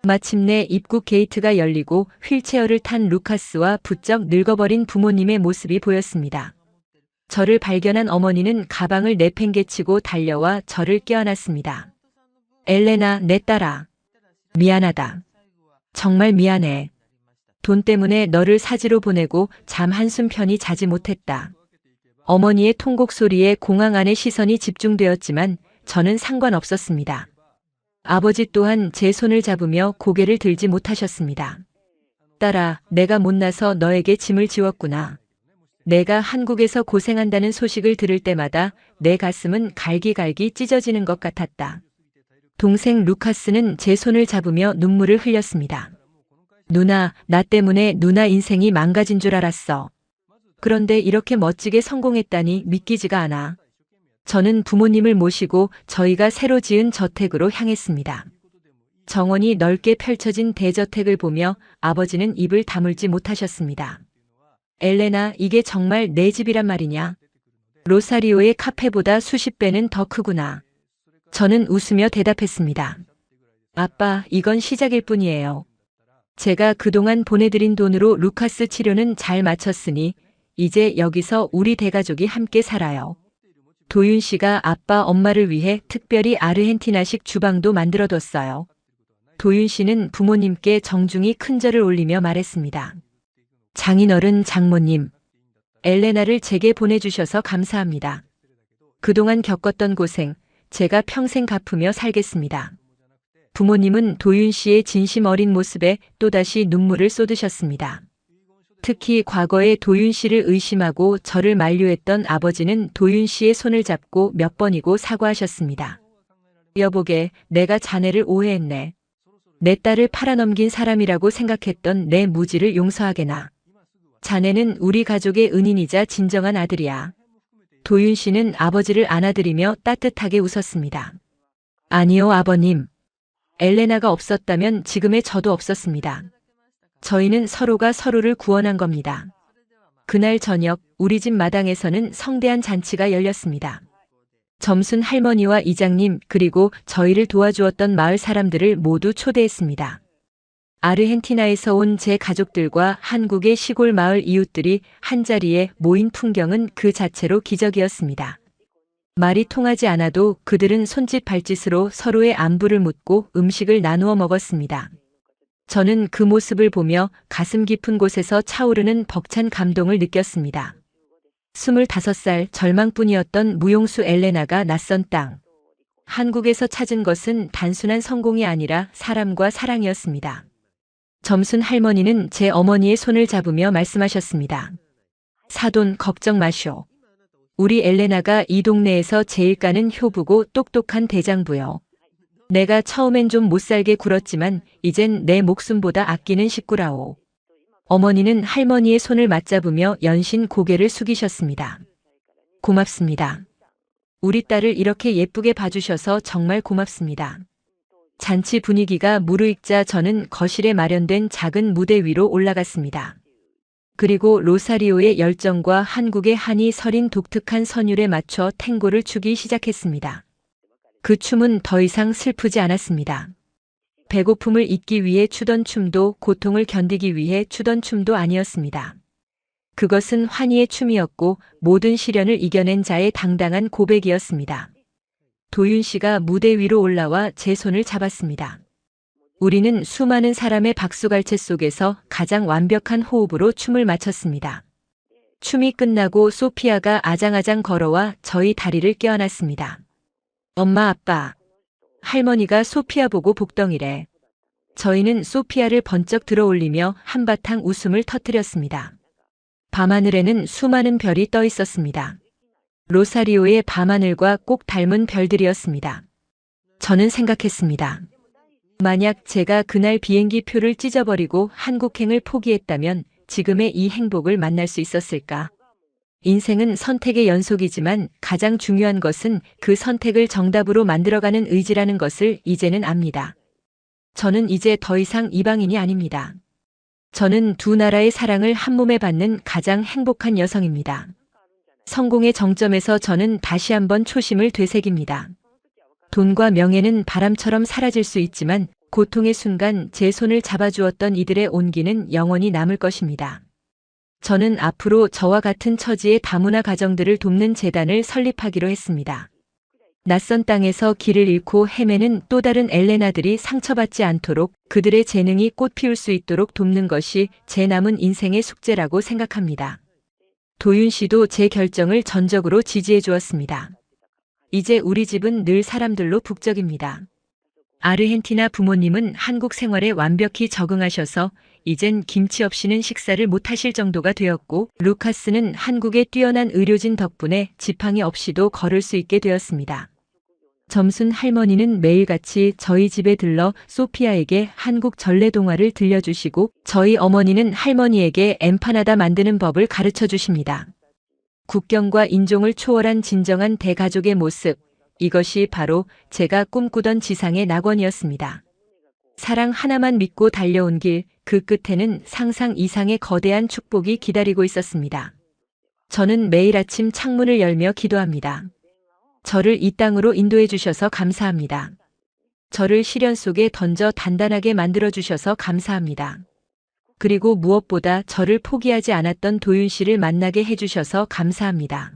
마침내 입국 게이트가 열리고 휠체어를 탄 루카스와 부쩍 늙어버린 부모님의 모습이 보였습니다. 저를 발견한 어머니는 가방을 내팽개치고 달려와 저를 껴안았습니다. 엘레나, 내 딸아. 미안하다. 정말 미안해. 돈 때문에 너를 사지로 보내고 잠 한숨 편히 자지 못했다. 어머니의 통곡 소리에 공항 안의 시선이 집중되었지만 저는 상관없었습니다. 아버지 또한 제 손을 잡으며 고개를 들지 못하셨습니다. 딸아, 내가 못나서 너에게 짐을 지웠구나. 내가 한국에서 고생한다는 소식을 들을 때마다 내 가슴은 갈기갈기 찢어지는 것 같았다. 동생 루카스는 제 손을 잡으며 눈물을 흘렸습니다. 누나, 나 때문에 누나 인생이 망가진 줄 알았어. 그런데 이렇게 멋지게 성공했다니 믿기지가 않아. 저는 부모님을 모시고 저희가 새로 지은 저택으로 향했습니다. 정원이 넓게 펼쳐진 대저택을 보며 아버지는 입을 다물지 못하셨습니다. 엘레나, 이게 정말 내 집이란 말이냐? 로사리오의 카페보다 수십 배는 더 크구나. 저는 웃으며 대답했습니다. 아빠, 이건 시작일 뿐이에요. 제가 그동안 보내드린 돈으로 루카스 치료는 잘 마쳤으니 이제 여기서 우리 대가족이 함께 살아요. 도윤 씨가 아빠, 엄마를 위해 특별히 아르헨티나식 주방도 만들어뒀어요. 도윤 씨는 부모님께 정중히 큰절을 올리며 말했습니다. 장인어른, 장모님, 엘레나를 제게 보내주셔서 감사합니다. 그동안 겪었던 고생, 제가 평생 갚으며 살겠습니다. 부모님은 도윤 씨의 진심 어린 모습에 또다시 눈물을 쏟으셨습니다. 특히 과거에 도윤 씨를 의심하고 저를 만류했던 아버지는 도윤 씨의 손을 잡고 몇 번이고 사과하셨습니다. 여보게, 내가 자네를 오해했네. 내 딸을 팔아넘긴 사람이라고 생각했던 내 무지를 용서하게나. 자네는 우리 가족의 은인이자 진정한 아들이야. 도윤 씨는 아버지를 안아들이며 따뜻하게 웃었습니다. 아니요, 아버님. 엘레나가 없었다면 지금의 저도 없었습니다. 저희는 서로가 서로를 구원한 겁니다. 그날 저녁 우리 집 마당에서는 성대한 잔치가 열렸습니다. 점순 할머니와 이장님 그리고 저희를 도와주었던 마을 사람들을 모두 초대했습니다. 아르헨티나에서 온 제 가족들과 한국의 시골 마을 이웃들이 한자리에 모인 풍경은 그 자체로 기적이었습니다. 말이 통하지 않아도 그들은 손짓 발짓으로 서로의 안부를 묻고 음식을 나누어 먹었습니다. 저는 그 모습을 보며 가슴 깊은 곳에서 차오르는 벅찬 감동을 느꼈습니다. 25살 절망뿐이었던 무용수 엘레나가 낯선 땅. 한국에서 찾은 것은 단순한 성공이 아니라 사람과 사랑이었습니다. 점순 할머니는 제 어머니의 손을 잡으며 말씀하셨습니다. 사돈, 걱정 마쇼. 우리 엘레나가 이 동네에서 제일 까는 효부고 똑똑한 대장부요. 내가 처음엔 좀 못살게 굴었지만 이젠 내 목숨보다 아끼는 식구라오. 어머니는 할머니의 손을 맞잡으며 연신 고개를 숙이셨습니다. 고맙습니다. 우리 딸을 이렇게 예쁘게 봐주셔서 정말 고맙습니다. 잔치 분위기가 무르익자 저는 거실에 마련된 작은 무대 위로 올라갔습니다. 그리고 로사리오의 열정과 한국의 한이 서린 독특한 선율에 맞춰 탱고를 추기 시작했습니다. 그 춤은 더 이상 슬프지 않았습니다. 배고픔을 잊기 위해 추던 춤도 고통을 견디기 위해 추던 춤도 아니었습니다. 그것은 환희의 춤이었고 모든 시련을 이겨낸 자의 당당한 고백이었습니다. 도윤 씨가 무대 위로 올라와 제 손을 잡았습니다. 우리는 수많은 사람의 박수갈채 속에서 가장 완벽한 호흡으로 춤을 마쳤습니다. 춤이 끝나고 소피아가 아장아장 걸어와 저희 다리를 껴안았습니다. 엄마, 아빠. 할머니가 소피아 보고 복덩이래. 저희는 소피아를 번쩍 들어올리며 한바탕 웃음을 터뜨렸습니다. 밤하늘에는 수많은 별이 떠 있었습니다. 로사리오의 밤하늘과 꼭 닮은 별들이었습니다. 저는 생각했습니다. 만약 제가 그날 비행기 표를 찢어버리고 한국행을 포기했다면 지금의 이 행복을 만날 수 있었을까? 인생은 선택의 연속이지만 가장 중요한 것은 그 선택을 정답으로 만들어가는 의지라는 것을 이제는 압니다. 저는 이제 더 이상 이방인이 아닙니다. 저는 두 나라의 사랑을 한몸에 받는 가장 행복한 여성입니다. 성공의 정점에서 저는 다시 한번 초심을 되새깁니다. 돈과 명예는 바람처럼 사라질 수 있지만 고통의 순간 제 손을 잡아주었던 이들의 온기는 영원히 남을 것입니다. 저는 앞으로 저와 같은 처지의 다문화 가정들을 돕는 재단을 설립하기로 했습니다. 낯선 땅에서 길을 잃고 헤매는 또 다른 엘레나들이 상처받지 않도록 그들의 재능이 꽃 피울 수 있도록 돕는 것이 제 남은 인생의 숙제라고 생각합니다. 도윤 씨도 제 결정을 전적으로 지지해 주었습니다. 이제 우리 집은 늘 사람들로 북적입니다. 아르헨티나 부모님은 한국 생활에 완벽히 적응하셔서 이젠 김치 없이는 식사를 못하실 정도가 되었고, 루카스는 한국의 뛰어난 의료진 덕분에 지팡이 없이도 걸을 수 있게 되었습니다. 점순 할머니는 매일같이 저희 집에 들러 소피아에게 한국 전래동화를 들려주시고, 저희 어머니는 할머니에게 엠파나다 만드는 법을 가르쳐 주십니다. 국경과 인종을 초월한 진정한 대가족의 모습, 이것이 바로 제가 꿈꾸던 지상의 낙원이었습니다. 사랑 하나만 믿고 달려온 길, 그 끝에는 상상 이상의 거대한 축복이 기다리고 있었습니다. 저는 매일 아침 창문을 열며 기도합니다. 저를 이 땅으로 인도해 주셔서 감사합니다. 저를 시련 속에 던져 단단하게 만들어 주셔서 감사합니다. 그리고 무엇보다 저를 포기하지 않았던 도윤 씨를 만나게 해주셔서 감사합니다.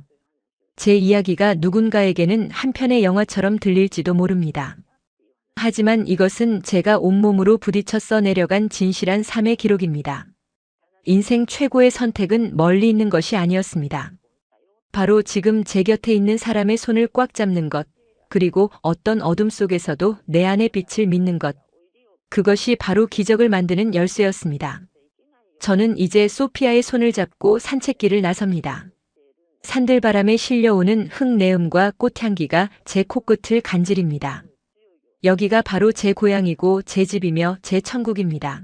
제 이야기가 누군가에게는 한편의 영화처럼 들릴지도 모릅니다. 하지만 이것은 제가 온몸으로 부딪혀 써내려간 진실한 삶의 기록입니다. 인생 최고의 선택은 멀리 있는 것이 아니었습니다. 바로 지금 제 곁에 있는 사람의 손을 꽉 잡는 것, 그리고 어떤 어둠 속에서도 내 안의 빛을 믿는 것. 그것이 바로 기적을 만드는 열쇠였습니다. 저는 이제 소피아의 손을 잡고 산책길을 나섭니다. 산들바람에 실려오는 흙내음과 꽃향기가 제 코끝을 간지립니다. 여기가 바로 제 고향이고 제 집이며 제 천국입니다.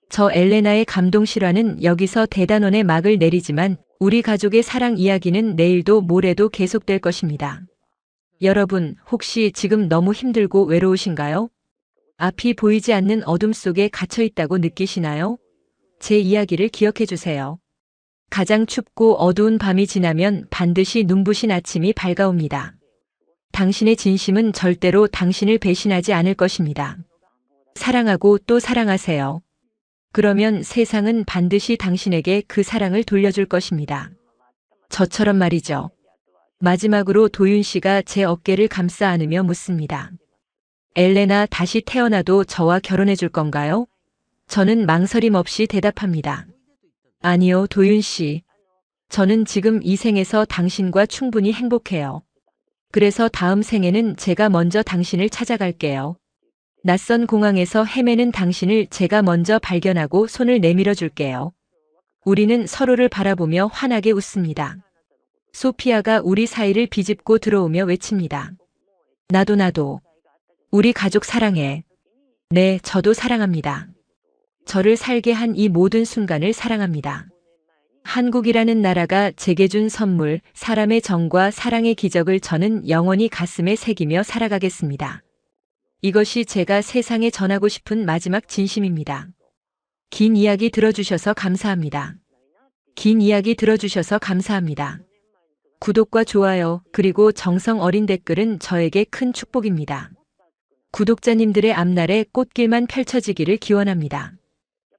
저 엘레나의 감동 실화는 여기서 대단원의 막을 내리지만 우리 가족의 사랑 이야기는 내일도 모레도 계속될 것입니다. 여러분, 혹시 지금 너무 힘들고 외로우신가요? 앞이 보이지 않는 어둠 속에 갇혀 있다고 느끼시나요? 제 이야기를 기억해 주세요. 가장 춥고 어두운 밤이 지나면 반드시 눈부신 아침이 밝아옵니다. 당신의 진심은 절대로 당신을 배신하지 않을 것입니다. 사랑하고 또 사랑하세요. 그러면 세상은 반드시 당신에게 그 사랑을 돌려줄 것입니다. 저처럼 말이죠. 마지막으로 도윤 씨가 제 어깨를 감싸 안으며 묻습니다. 엘레나, 다시 태어나도 저와 결혼해 줄 건가요? 저는 망설임 없이 대답합니다. 아니요, 도윤 씨. 저는 지금 이 생에서 당신과 충분히 행복해요. 그래서 다음 생에는 제가 먼저 당신을 찾아갈게요. 낯선 공항에서 헤매는 당신을 제가 먼저 발견하고 손을 내밀어 줄게요. 우리는 서로를 바라보며 환하게 웃습니다. 소피아가 우리 사이를 비집고 들어오며 외칩니다. 나도. 우리 가족 사랑해. 네, 저도 사랑합니다. 저를 살게 한 이 모든 순간을 사랑합니다. 한국이라는 나라가 제게 준 선물, 사람의 정과 사랑의 기적을 저는 영원히 가슴에 새기며 살아가겠습니다. 이것이 제가 세상에 전하고 싶은 마지막 진심입니다. 긴 이야기 들어주셔서 감사합니다. 구독과 좋아요, 그리고 정성 어린 댓글은 저에게 큰 축복입니다. 구독자님들의 앞날에 꽃길만 펼쳐지기를 기원합니다.